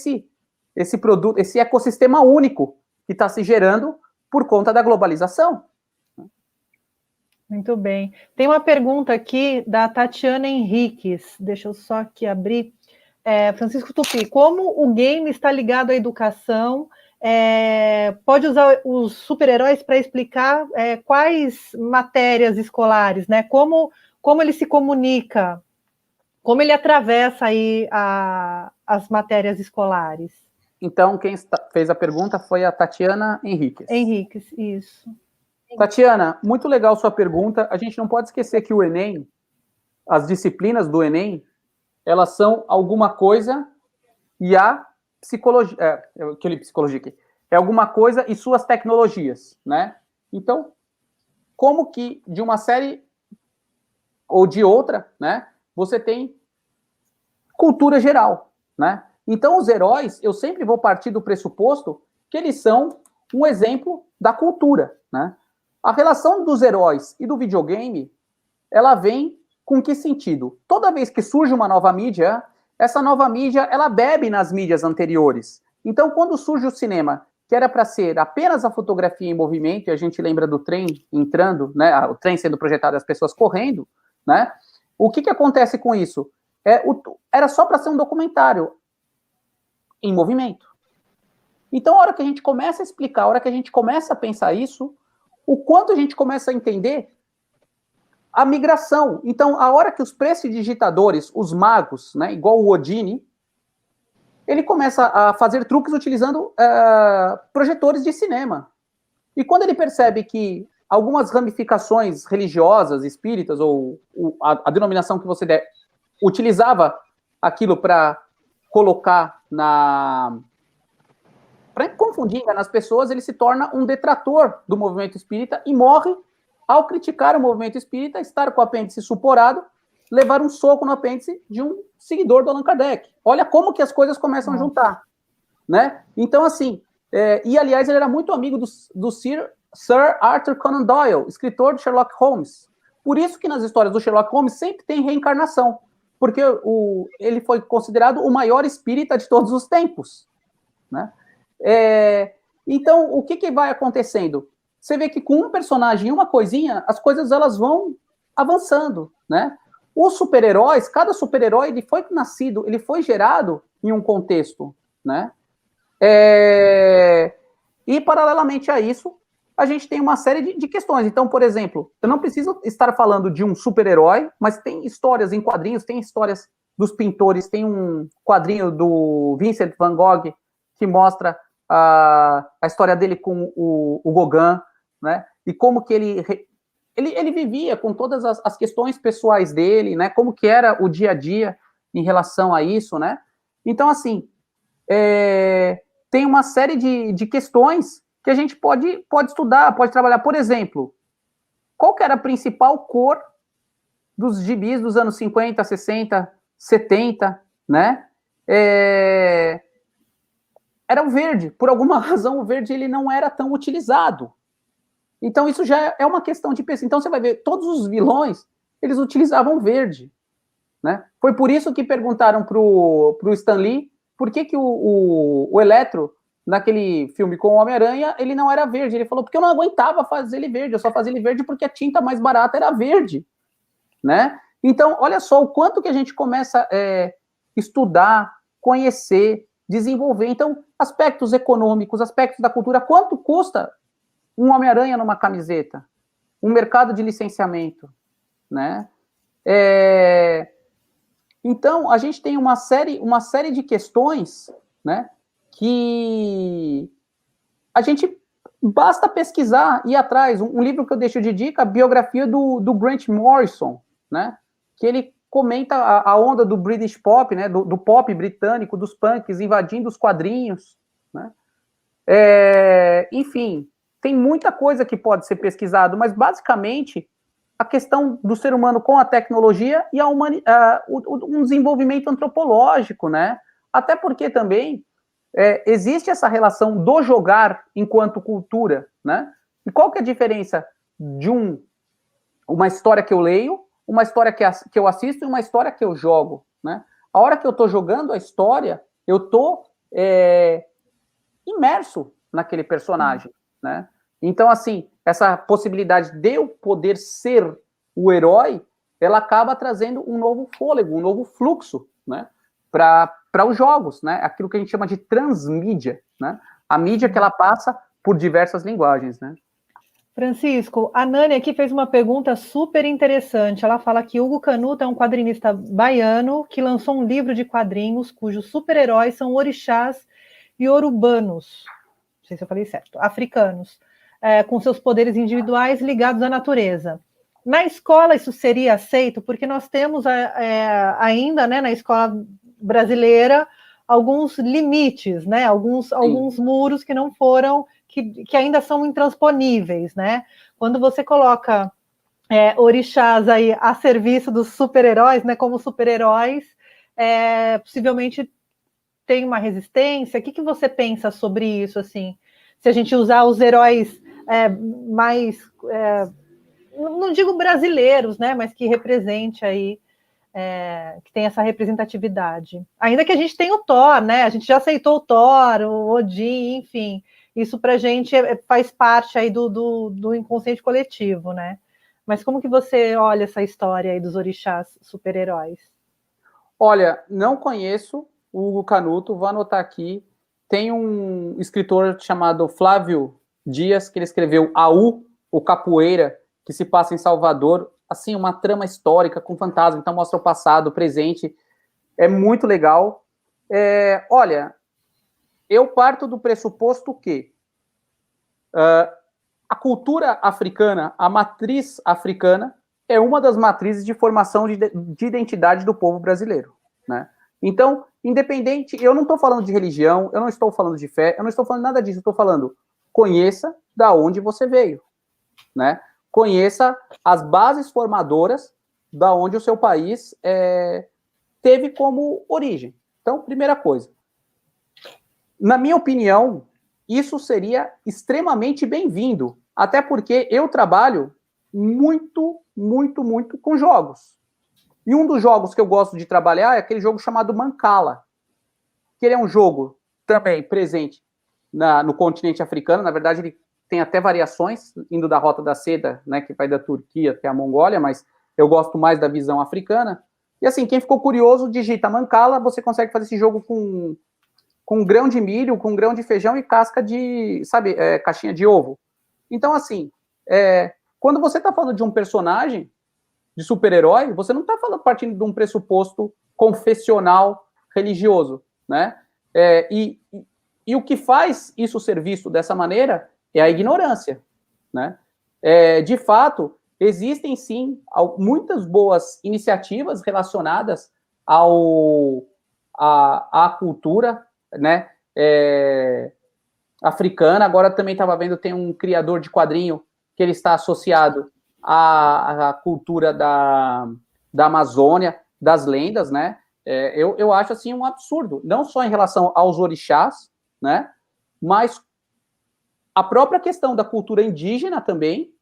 esse produto, esse ecossistema único que está se gerando por conta da globalização. Muito bem. Tem uma pergunta aqui da Tatiana Henriques. Deixa eu só aqui abrir. Francisco Tupi, como o game está ligado à educação? Pode usar os super-heróis para explicar quais matérias escolares, né? Como ele se comunica? Como ele atravessa aí as matérias escolares? Então, quem fez a pergunta foi a Tatiana Henriques. Henriques, isso. Tatiana, muito legal sua pergunta. A gente não pode esquecer que o Enem, as disciplinas do Enem, elas são alguma coisa e a psicologia, que eu li psicologia aqui, é alguma coisa e suas tecnologias, né? Então, como que de uma série ou de outra, né, você tem cultura geral, né? Então, os heróis, eu sempre vou partir do pressuposto que eles são um exemplo da cultura, né? A relação dos heróis e do videogame, ela vem com que sentido? Toda vez que surge uma nova mídia, essa nova mídia, ela bebe nas mídias anteriores. Então, quando surge o cinema, que era para ser apenas a fotografia em movimento, e a gente lembra do trem entrando, né, o trem sendo projetado e as pessoas correndo, né? O que acontece com isso? Era só para ser um documentário em movimento. Então, a hora que a gente começa a explicar, a hora que a gente começa a pensar isso, o quanto a gente começa a entender a migração. Então, a hora que os prestidigitadores, os magos, né, igual o Houdini, ele começa a fazer truques utilizando projetores de cinema. E quando ele percebe que algumas ramificações religiosas, espíritas, ou a denominação que você der, utilizava aquilo para colocar para confundir, enganar as pessoas, ele se torna um detrator do movimento espírita e morre ao criticar o movimento espírita, estar com o apêndice suporado, levar um soco no apêndice de um seguidor do Allan Kardec. Olha como que as coisas começam a juntar, né? Então, assim, E, aliás, ele era muito amigo do Sir Arthur Conan Doyle, escritor de Sherlock Holmes. Por isso que nas histórias do Sherlock Holmes sempre tem reencarnação, porque ele foi considerado o maior espírita de todos os tempos, né? Então, o que vai acontecendo? Você vê que com um personagem e uma coisinha, as coisas elas vão avançando, né? Os super-heróis, cada super-herói, ele foi nascido, ele foi gerado em um contexto, né? E, paralelamente a isso, a gente tem uma série de questões. Então, por exemplo, eu não preciso estar falando de um super-herói, mas tem histórias em quadrinhos, tem histórias dos pintores, tem um quadrinho do Vincent van Gogh que mostra a história dele com o Gauguin, né? E como que ele vivia com todas as questões pessoais dele, né? Como que era o dia a dia em relação a isso, né? Então, assim, tem uma série de questões que a gente pode estudar, pode trabalhar. Por exemplo, qual que era a principal cor dos gibis dos anos 50, 60, 70, né? Era o verde. Por alguma razão, o verde ele não era tão utilizado. Então, isso já é uma questão de pesquisa. Então, você vai ver, todos os vilões, eles utilizavam verde, né? Foi por isso que perguntaram pro Stan Lee por que o Eletro, naquele filme com o Homem-Aranha, ele não era verde. Ele falou, porque eu não aguentava fazer ele verde, eu só fazia ele verde porque a tinta mais barata era verde, né? Então, olha só o quanto que a gente começa a estudar, conhecer, desenvolver. Então, aspectos econômicos, aspectos da cultura, quanto custa um Homem-Aranha numa camiseta? Um mercado de licenciamento, né? Então, a gente tem uma série de questões, né, que a gente basta pesquisar, ir atrás. Um livro que eu deixo de dica, a biografia do Grant Morrison, né, que ele comenta a onda do British Pop, né, do pop britânico, dos punks invadindo os quadrinhos, né. Enfim, tem muita coisa que pode ser pesquisado, mas basicamente a questão do ser humano com a tecnologia e um desenvolvimento antropológico, né? Até porque também existe essa relação do jogar enquanto cultura, né? E qual que é a diferença de uma história que eu leio, uma história que eu assisto e uma história que eu jogo, né? A hora que eu estou jogando a história, eu estou imerso naquele personagem, né? Então, assim, essa possibilidade de eu poder ser o herói, ela acaba trazendo um novo fôlego, um novo fluxo, né, para os jogos, né? Aquilo que a gente chama de transmídia, né? A mídia que ela passa por diversas linguagens, né? Francisco, a Nani aqui fez uma pergunta super interessante. Ela fala que Hugo Canuto é um quadrinista baiano que lançou um livro de quadrinhos cujos super-heróis são orixás iorubanos, não sei se eu falei certo, africanos, com seus poderes individuais ligados à natureza. Na escola isso seria aceito? Porque nós temos ainda, né, na escola brasileira, alguns limites, né, alguns muros que não foram, que ainda são intransponíveis, né? Quando você coloca orixás aí a serviço dos super-heróis, né, como super-heróis, possivelmente tem uma resistência. O que você pensa sobre isso, assim? Se a gente usar os heróis mais, não digo brasileiros, né, mas que represente aí, que tem essa representatividade. Ainda que a gente tenha o Thor, né? A gente já aceitou o Thor, o Odin, enfim. Isso para a gente faz parte aí do inconsciente coletivo, né? Mas como que você olha essa história aí dos orixás super-heróis? Olha, não conheço o Hugo Canuto, vou anotar aqui. Tem um escritor chamado Flávio Dias, que ele escreveu AU, o Capoeira, que se passa em Salvador. Assim, uma trama histórica com fantasma, então mostra o passado, o presente. É muito legal. Olha, eu parto do pressuposto que a cultura africana, a matriz africana, é uma das matrizes de formação de identidade do povo brasileiro, né? Então, independente, eu não estou falando de religião, eu não estou falando de fé, eu não estou falando nada disso, eu estou falando, conheça da onde você veio, né? Conheça as bases formadoras da onde o seu país teve como origem. Então, primeira coisa. Na minha opinião, isso seria extremamente bem-vindo, até porque eu trabalho muito com jogos. E um dos jogos que eu gosto de trabalhar é aquele jogo chamado Mancala, que ele é um jogo também presente no continente africano. Na verdade, ele tem até variações, indo da Rota da Seda, né, que vai da Turquia até a Mongólia, mas eu gosto mais da visão africana. E assim, quem ficou curioso, digita Mancala, você consegue fazer esse jogo com grão de milho, com grão de feijão e casca de, sabe, caixinha de ovo. Então, assim, quando você está falando de um personagem, de super-herói, você não está partindo de um pressuposto confessional religioso, né? E o que faz isso ser visto dessa maneira é a ignorância, né? De fato, existem sim muitas boas iniciativas relacionadas à cultura, né? Africana. Agora também estava vendo, tem um criador de quadrinho que ele está associado à cultura da Amazônia, das lendas, né? Eu acho assim um absurdo, não só em relação aos orixás, né? Mas a própria questão da cultura indígena também.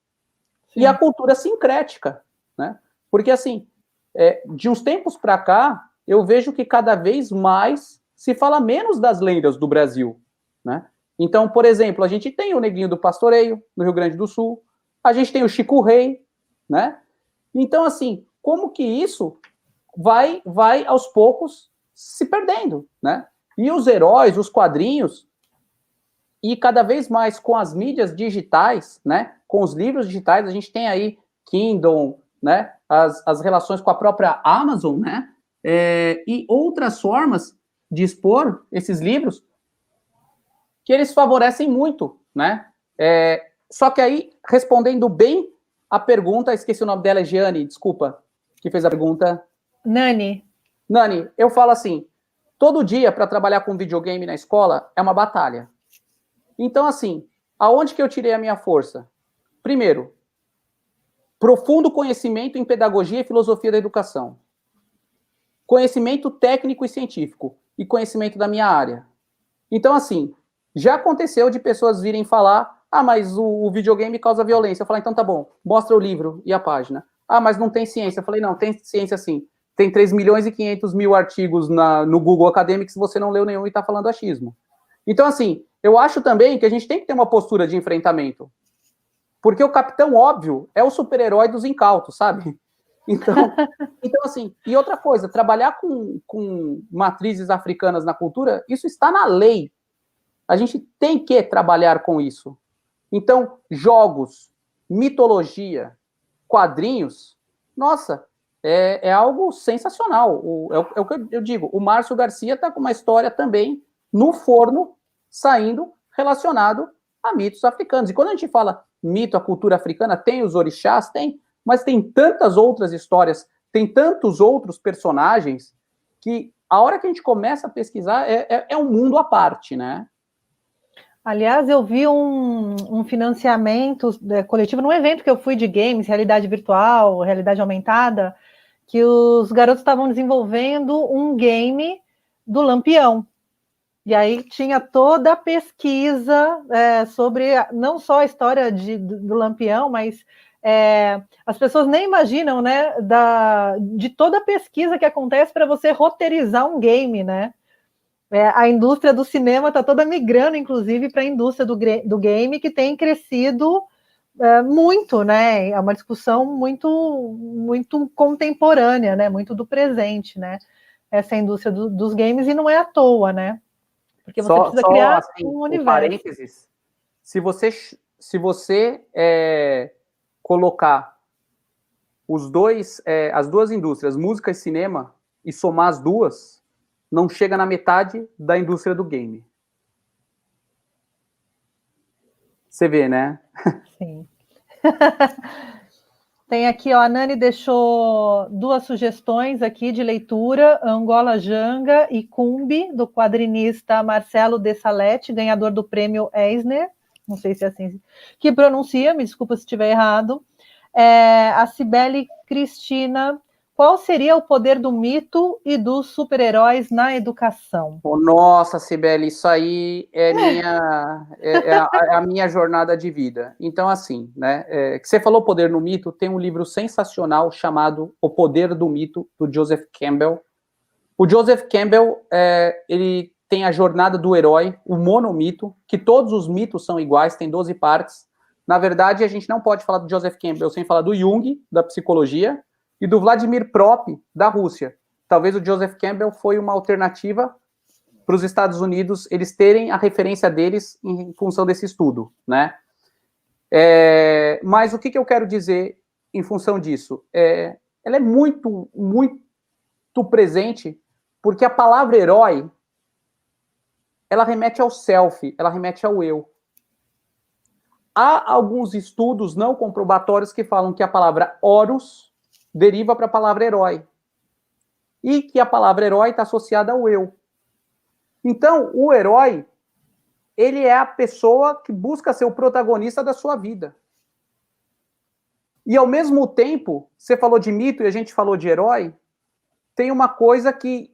Sim. E a cultura sincrética, né? Porque assim, de uns tempos para cá, eu vejo que cada vez mais se fala menos das lendas do Brasil, né? Então, por exemplo, a gente tem o Negrinho do Pastoreio, no Rio Grande do Sul, a gente tem o Chico Rei, né? Então, assim, como que isso vai aos poucos se perdendo, né? E os heróis, os quadrinhos, e cada vez mais com as mídias digitais, né? Com os livros digitais, a gente tem aí Kindle, né? As relações com a própria Amazon, né? E outras formas de expor esses livros que eles favorecem muito, né? Só que aí, respondendo bem a pergunta, esqueci o nome dela, é Giane, desculpa, que fez a pergunta. Nani, eu falo assim, todo dia para trabalhar com videogame na escola é uma batalha. Então, assim, aonde que eu tirei a minha força? Primeiro, profundo conhecimento em pedagogia e filosofia da educação. Conhecimento técnico e científico. E conhecimento da minha área. Então, assim, já aconteceu de pessoas virem falar, mas o videogame causa violência. Eu falei, então tá bom, mostra o livro e a página. Mas não tem ciência. Eu falei, não, tem ciência sim. Tem 3.500.000 artigos no Google Academics, você não leu nenhum e tá falando achismo. Então, assim, eu acho também que a gente tem que ter uma postura de enfrentamento. Porque o Capitão Óbvio é o super-herói dos incautos, sabe? Então assim, e outra coisa, trabalhar com matrizes africanas na cultura, isso está na lei. A gente tem que trabalhar com isso. Então, jogos, mitologia, quadrinhos, nossa, é algo sensacional. É o que eu digo, o Márcio Garcia está com uma história também no forno, saindo, relacionado a mitos africanos. E quando a gente fala mito, a cultura africana, tem os orixás, tem, mas tem tantas outras histórias, tem tantos outros personagens, que a hora que a gente começa a pesquisar, é um mundo à parte, né? Aliás, eu vi um financiamento coletivo num evento que eu fui de games, realidade virtual, realidade aumentada, que os garotos estavam desenvolvendo um game do Lampião. E aí tinha toda a pesquisa sobre não só a história do Lampião, mas as pessoas nem imaginam, né, de toda a pesquisa que acontece para você roteirizar um game, né? A indústria do cinema está toda migrando, inclusive, para a indústria do game, que tem crescido muito, né? É uma discussão muito contemporânea, né? Muito do presente, né? Essa indústria dos games, e não é à toa, né? Porque você precisa criar assim, um universo. Parênteses, se você colocar as duas indústrias, música e cinema, e somar as duas, não chega na metade da indústria do game. Você vê, né? Sim. Tem aqui, ó, a Nani deixou 2 sugestões aqui de leitura, Angola Janga e Cumbi, do quadrinista Marcelo de Salete, ganhador do prêmio Eisner, não sei se é assim que pronuncia, me desculpa se estiver errado. A Cibele Cristina, qual seria o poder do mito e dos super-heróis na educação? Oh, nossa, Cibele, isso aí é a minha jornada de vida. Então, assim, né? Que você falou poder no mito, tem um livro sensacional chamado O Poder do Mito, do Joseph Campbell. O Joseph Campbell, ele tem a jornada do herói, o monomito, que todos os mitos são iguais, tem 12 partes. Na verdade, a gente não pode falar do Joseph Campbell sem falar do Jung, da psicologia, e do Vladimir Prop, da Rússia. Talvez o Joseph Campbell foi uma alternativa para os Estados Unidos, eles terem a referência deles em função desse estudo, né? Mas o que eu quero dizer em função disso? Ela é muito, muito presente, porque a palavra herói, ela remete ao self, ela remete ao eu. Há alguns estudos não comprobatórios que falam que a palavra Horus deriva para a palavra herói. E que a palavra herói está associada ao eu. Então, o herói, ele é a pessoa que busca ser o protagonista da sua vida. E, ao mesmo tempo, você falou de mito e a gente falou de herói, tem uma coisa que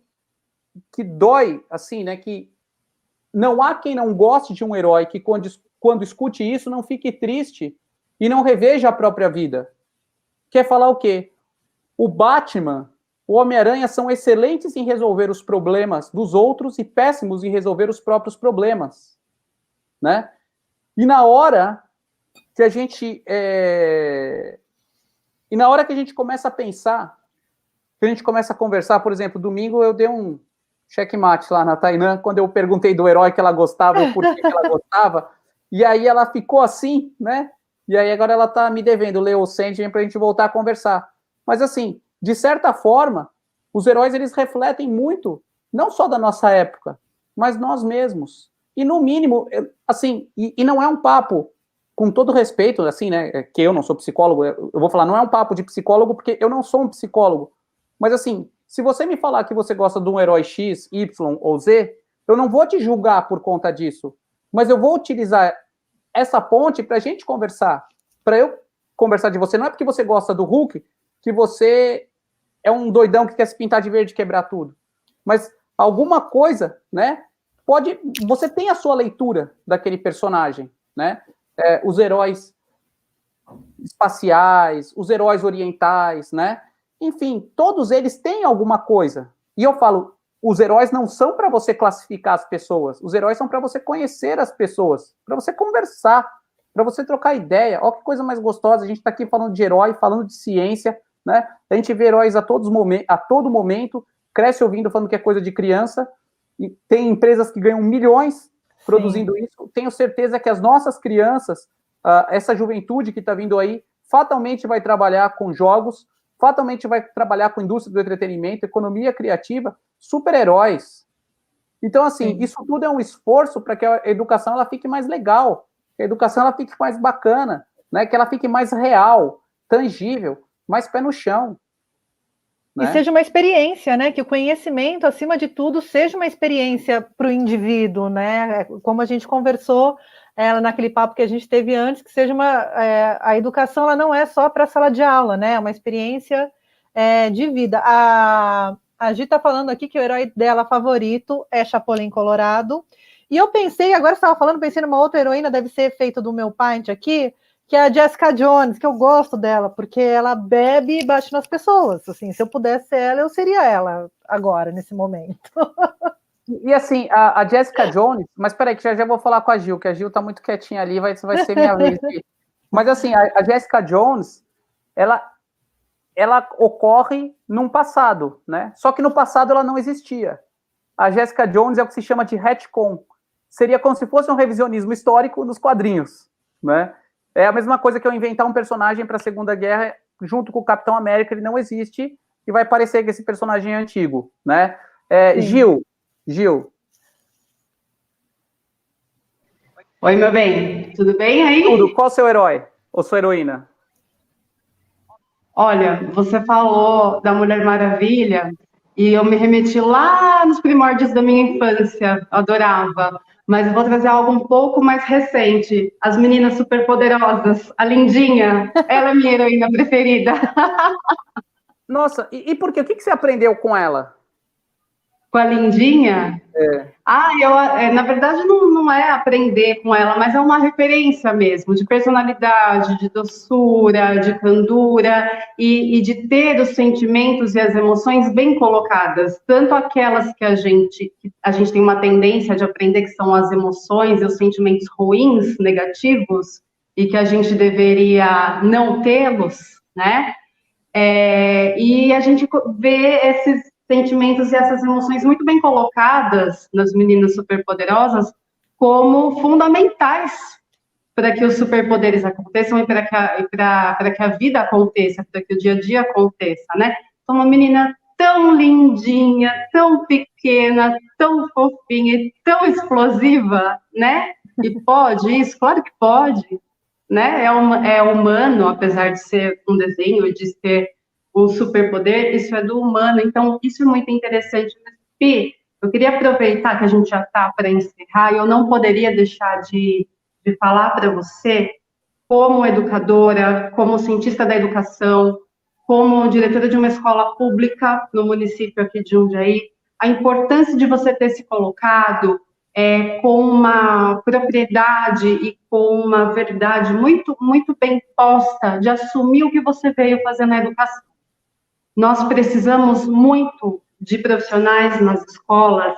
dói, assim, né, que não há quem não goste de um herói que, quando escute isso, não fique triste e não reveja a própria vida. Quer falar o quê? O Batman, o Homem-Aranha são excelentes em resolver os problemas dos outros e péssimos em resolver os próprios problemas, né? E na hora que a gente começa a pensar, que a gente começa a conversar, por exemplo, domingo eu dei um checkmate lá na Tainã, quando eu perguntei do herói que ela gostava, o porquê que ela gostava, e aí ela ficou assim, né? E aí agora ela tá me devendo ler o Sandman pra gente voltar a conversar. Mas assim, de certa forma, os heróis, eles refletem muito, não só da nossa época, mas nós mesmos. E no mínimo, assim, e não é um papo, com todo respeito, assim, né, que eu não sou psicólogo, eu vou falar, não é um papo de psicólogo, porque eu não sou um psicólogo. Mas assim, se você me falar que você gosta de um herói X, Y ou Z, eu não vou te julgar por conta disso, mas eu vou utilizar essa ponte para a gente conversar, para eu conversar de você. Não é porque você gosta do Hulk que você é um doidão que quer se pintar de verde e quebrar tudo. Mas alguma coisa, né, você tem a sua leitura daquele personagem, né? Os heróis espaciais, os heróis orientais, né? Enfim, todos eles têm alguma coisa. E eu falo, os heróis não são para você classificar as pessoas, os heróis são para você conhecer as pessoas, para você conversar, para você trocar ideia. Olha que coisa mais gostosa, a gente está aqui falando de herói, falando de ciência, né? A gente vê heróis a todo momento, cresce ouvindo, falando que é coisa de criança, e tem empresas que ganham milhões produzindo Sim. isso. Tenho certeza que as nossas crianças, essa juventude que está vindo aí, fatalmente vai trabalhar com jogos, fatalmente vai trabalhar com indústria do entretenimento, economia criativa, super-heróis. Então, assim, Sim. isso tudo é um esforço para que a educação ela fique mais legal, que a educação ela fique mais bacana, né? Que ela fique mais real, tangível, mais pé no chão. E seja uma experiência, né? Que o conhecimento, acima de tudo, seja uma experiência para o indivíduo, né? Como a gente conversou naquele papo que a gente teve antes, que seja a educação ela não é só para a sala de aula, né? É uma experiência de vida. A Gi está falando aqui que o herói dela favorito é Chapolin Colorado. E eu pensei, agora você estava falando, pensei numa outra heroína, deve ser feita do meu pint aqui, que é a Jessica Jones, que eu gosto dela, porque ela bebe e bate nas pessoas. Assim, se eu pudesse ser ela, eu seria ela agora, nesse momento. E assim, a Jessica Jones, mas peraí, que já vou falar com a Gil, que a Gil tá muito quietinha ali, vai ser minha vez aqui. Mas assim, a Jessica Jones, ela ocorre num passado, né? Só que no passado ela não existia. A Jessica Jones é o que se chama de retcon. Seria como se fosse um revisionismo histórico nos quadrinhos, né? É a mesma coisa que eu inventar um personagem para a Segunda Guerra junto com o Capitão América, ele não existe e vai parecer que esse personagem é antigo, né? Gil. Oi, meu bem. Tudo bem aí? Tudo. Qual o seu herói ou sua heroína? Olha, você falou da Mulher Maravilha e eu me remeti lá nos primórdios da minha infância. Eu adorava. Mas eu vou trazer algo um pouco mais recente. As Meninas Superpoderosas, a Lindinha, ela é minha heroína preferida. Nossa, e por quê? O que você aprendeu com ela? Com a Lindinha? Na verdade não é aprender com ela, mas é uma referência mesmo, de personalidade, de doçura, de candura, e de ter os sentimentos e as emoções bem colocadas, tanto aquelas que a gente tem uma tendência de aprender, que são as emoções e os sentimentos ruins, negativos, e que a gente deveria não tê-los, né? E a gente vê esses sentimentos e essas emoções muito bem colocadas nas meninas superpoderosas como fundamentais para que os superpoderes aconteçam e para que a vida aconteça, para que o dia a dia aconteça, né? Então, uma menina tão lindinha, tão pequena, tão fofinha e tão explosiva, né? E pode isso? Claro que pode, né? É humano, apesar de ser um desenho, de ser um superpoder, isso é do humano, então isso é muito interessante. Pi, eu queria aproveitar que a gente já está para encerrar, e eu não poderia deixar de falar para você, como educadora, como cientista da educação, como diretora de uma escola pública no município aqui de Jundiaí, a importância de você ter se colocado com uma propriedade e com uma verdade muito, muito bem posta de assumir o que você veio fazer na educação. Nós precisamos muito de profissionais nas escolas,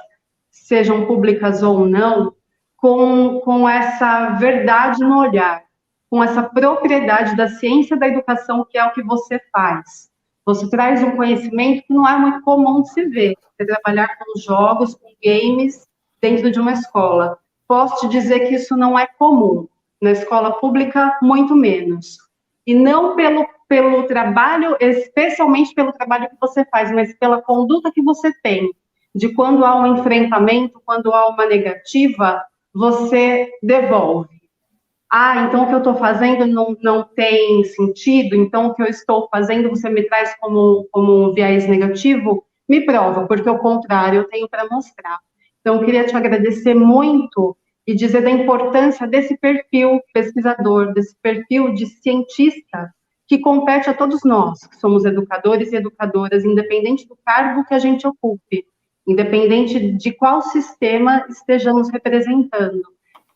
sejam públicas ou não, com essa verdade no olhar, com essa propriedade da ciência da educação, que é o que você faz. Você traz um conhecimento que não é muito comum de se ver. Você trabalhar com jogos, com games, dentro de uma escola. Posso te dizer que isso não é comum. Na escola pública, muito menos. E não pelo trabalho, especialmente pelo trabalho que você faz, mas pela conduta que você tem. De quando há um enfrentamento, quando há uma negativa, você devolve. Então o que eu estou fazendo não tem sentido, então o que eu estou fazendo você me traz como um viés negativo, me prova, porque o contrário eu tenho para mostrar. Então eu queria te agradecer muito e dizer da importância desse perfil pesquisador, desse perfil de cientista que compete a todos nós, que somos educadores e educadoras, independente do cargo que a gente ocupe, independente de qual sistema estejamos representando.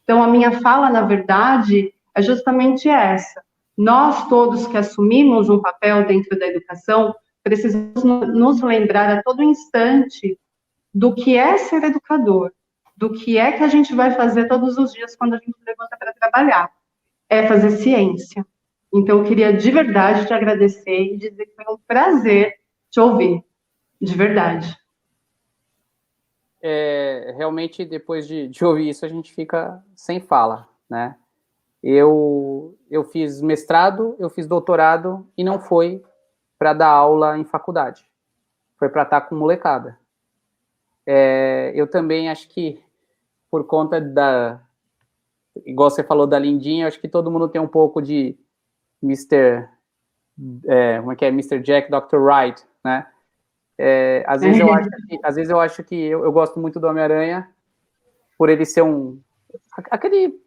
Então, a minha fala, na verdade, é justamente essa. Nós todos que assumimos um papel dentro da educação, precisamos nos lembrar a todo instante do que é ser educador, do que é que a gente vai fazer todos os dias quando a gente levanta para trabalhar. É fazer ciência. Então, eu queria de verdade te agradecer e dizer que foi um prazer te ouvir, de verdade. Realmente, depois de ouvir isso, a gente fica sem fala, né? Eu fiz mestrado, eu fiz doutorado, e não foi para dar aula em faculdade. Foi para estar com molecada. Eu também acho que, por conta igual você falou da Lindinha, acho que todo mundo tem um pouco de Mr. Mr. Jack, Dr. Wright, né? Às vezes eu acho que eu gosto muito do Homem-Aranha por ele ser aquele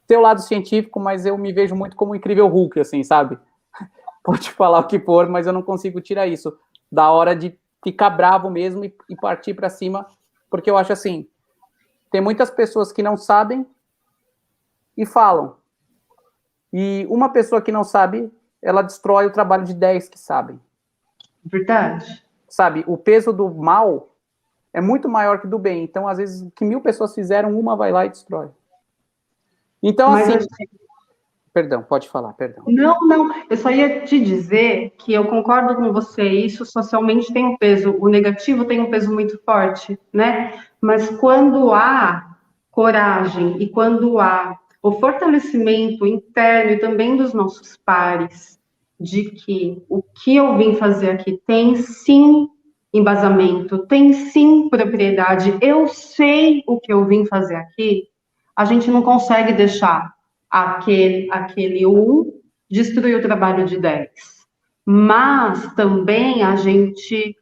seu lado científico, mas eu me vejo muito como o Incrível Hulk, assim, sabe? Pode falar o que for, mas eu não consigo tirar isso da hora de ficar bravo mesmo e partir para cima, porque eu acho assim, tem muitas pessoas que não sabem e falam, e uma pessoa que não sabe, ela destrói o trabalho de 10 que sabem. Verdade. Sabe, o peso do mal é muito maior que do bem. Então, às vezes, o que 1000 pessoas fizeram, uma vai lá e destrói. Então, assim... Perdão, pode falar, perdão. Não, eu só ia te dizer que eu concordo com você, isso socialmente tem um peso, o negativo tem um peso muito forte, né? Mas quando há coragem e quando há o fortalecimento interno e também dos nossos pares, de que o que eu vim fazer aqui tem sim embasamento, tem sim propriedade, eu sei o que eu vim fazer aqui, a gente não consegue deixar aquele destruir o trabalho de 10. Mas também a gente,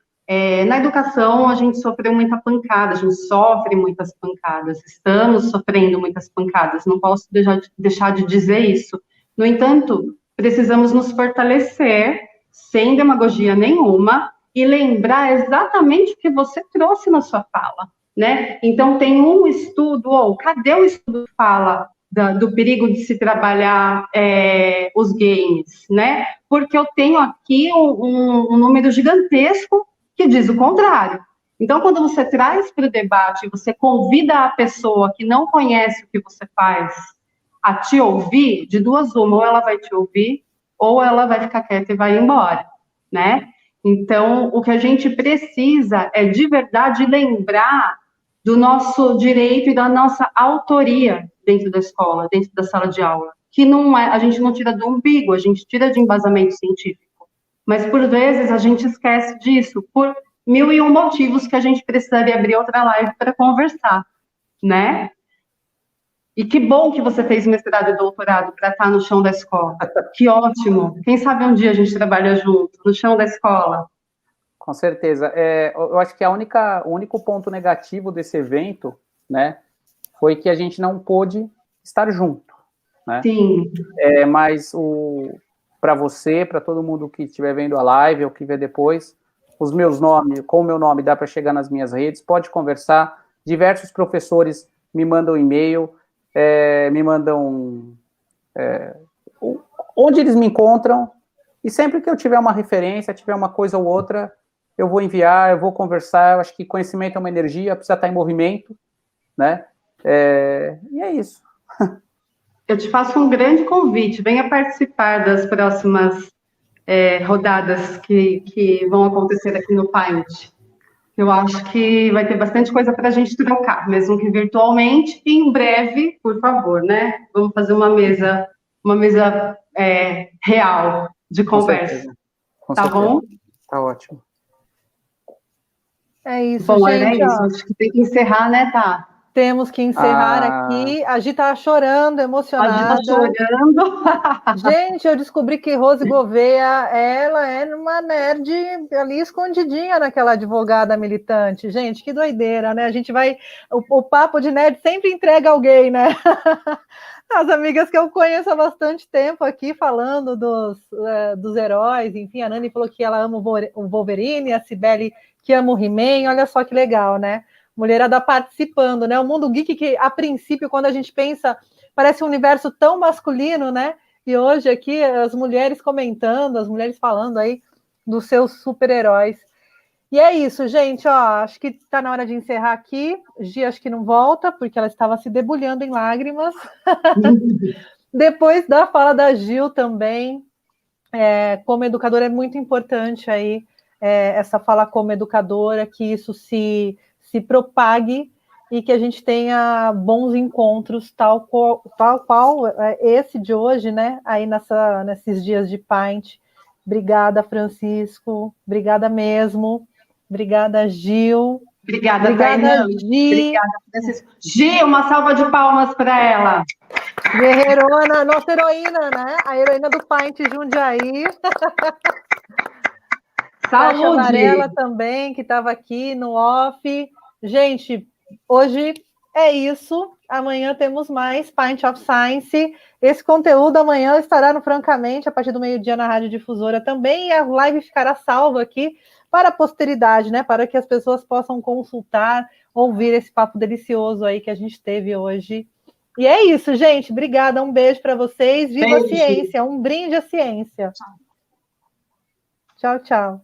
na educação, a gente sofreu muita pancada, a gente sofre muitas pancadas, estamos sofrendo muitas pancadas, não posso deixar de dizer isso. No entanto, precisamos nos fortalecer sem demagogia nenhuma, e lembrar exatamente o que você trouxe na sua fala, né? Então, tem um estudo, cadê o estudo que fala do perigo de se trabalhar os games, né? Porque eu tenho aqui um número gigantesco que diz o contrário. Então, quando você traz para o debate, você convida a pessoa que não conhece o que você faz a te ouvir, de duas uma, ou ela vai te ouvir, ou ela vai ficar quieta e vai embora, né? Então, o que a gente precisa é, de verdade, lembrar do nosso direito e da nossa autoria dentro da escola, dentro da sala de aula, que não é, a gente não tira do umbigo, a gente tira de embasamento científico, mas, por vezes, a gente esquece disso, por 1001 motivos que a gente precisaria abrir outra live para conversar, né? E que bom que você fez mestrado e doutorado para estar no chão da escola. Que ótimo. Quem sabe um dia a gente trabalha junto, no chão da escola. Com certeza. Eu acho que o único ponto negativo desse evento, né, foi que a gente não pôde estar junto, né? Sim. Mas para você, para todo mundo que estiver vendo a live ou que vê depois, com o meu nome dá para chegar nas minhas redes, pode conversar. Diversos professores me mandam e-mail, me mandam onde eles me encontram, e sempre que eu tiver uma referência, tiver uma coisa ou outra, eu vou enviar, eu vou conversar. Eu acho que conhecimento é uma energia, precisa estar em movimento, né? E é isso. Eu te faço um grande convite, venha participar das próximas rodadas que vão acontecer aqui no Paint. Eu acho que vai ter bastante coisa para a gente trocar, mesmo que virtualmente, e em breve, por favor, né? Vamos fazer uma mesa real de conversa. Com tá certeza. Bom? Tá ótimo. É isso, Bom, gente. É isso. Acho que tem que encerrar, né, Tá? Temos que encerrar aqui. A Gi tá chorando, emocionada. A Gi tá chorando. Gente, eu descobri que Rose Gouveia, ela é uma nerd ali escondidinha naquela advogada militante. Gente, que doideira, né? A gente vai... O papo de nerd sempre entrega alguém, né? As amigas que eu conheço há bastante tempo aqui, falando dos heróis. Enfim, a Nani falou que ela ama o Wolverine, a Cibele que ama o He-Man. Olha só que legal, né? Mulherada participando, né? O mundo geek que, a princípio, quando a gente pensa, parece um universo tão masculino, né? E hoje aqui as mulheres comentando, as mulheres falando aí dos seus super-heróis. E é isso, gente, ó, acho que está na hora de encerrar aqui. Gi, acho que não volta, porque ela estava se debulhando em lágrimas. Depois da fala da Gil também, como educadora é muito importante aí, essa fala como educadora, que isso se propague e que a gente tenha bons encontros, tal qual esse de hoje, né? Aí nesses dias de Paint. Obrigada, Francisco. Obrigada mesmo. Obrigada, Gil. Obrigada, Tainá. Gi. Obrigada, Francisco. Gi, uma salva de palmas para ela. Guerreirona, nossa heroína, né? A heroína do Paint Jundiaí. Saúde! Caixa Varela também, que estava aqui no off. Gente, hoje é isso. Amanhã temos mais Paint of Science. Esse conteúdo amanhã estará no Francamente, a partir do meio-dia na Rádio Difusora também. E a live ficará salva aqui para a posteridade, né? Para que as pessoas possam consultar, ouvir esse papo delicioso aí que a gente teve hoje. E é isso, gente. Obrigada, um beijo para vocês. Viva a ciência, um brinde à ciência. Tchau, tchau.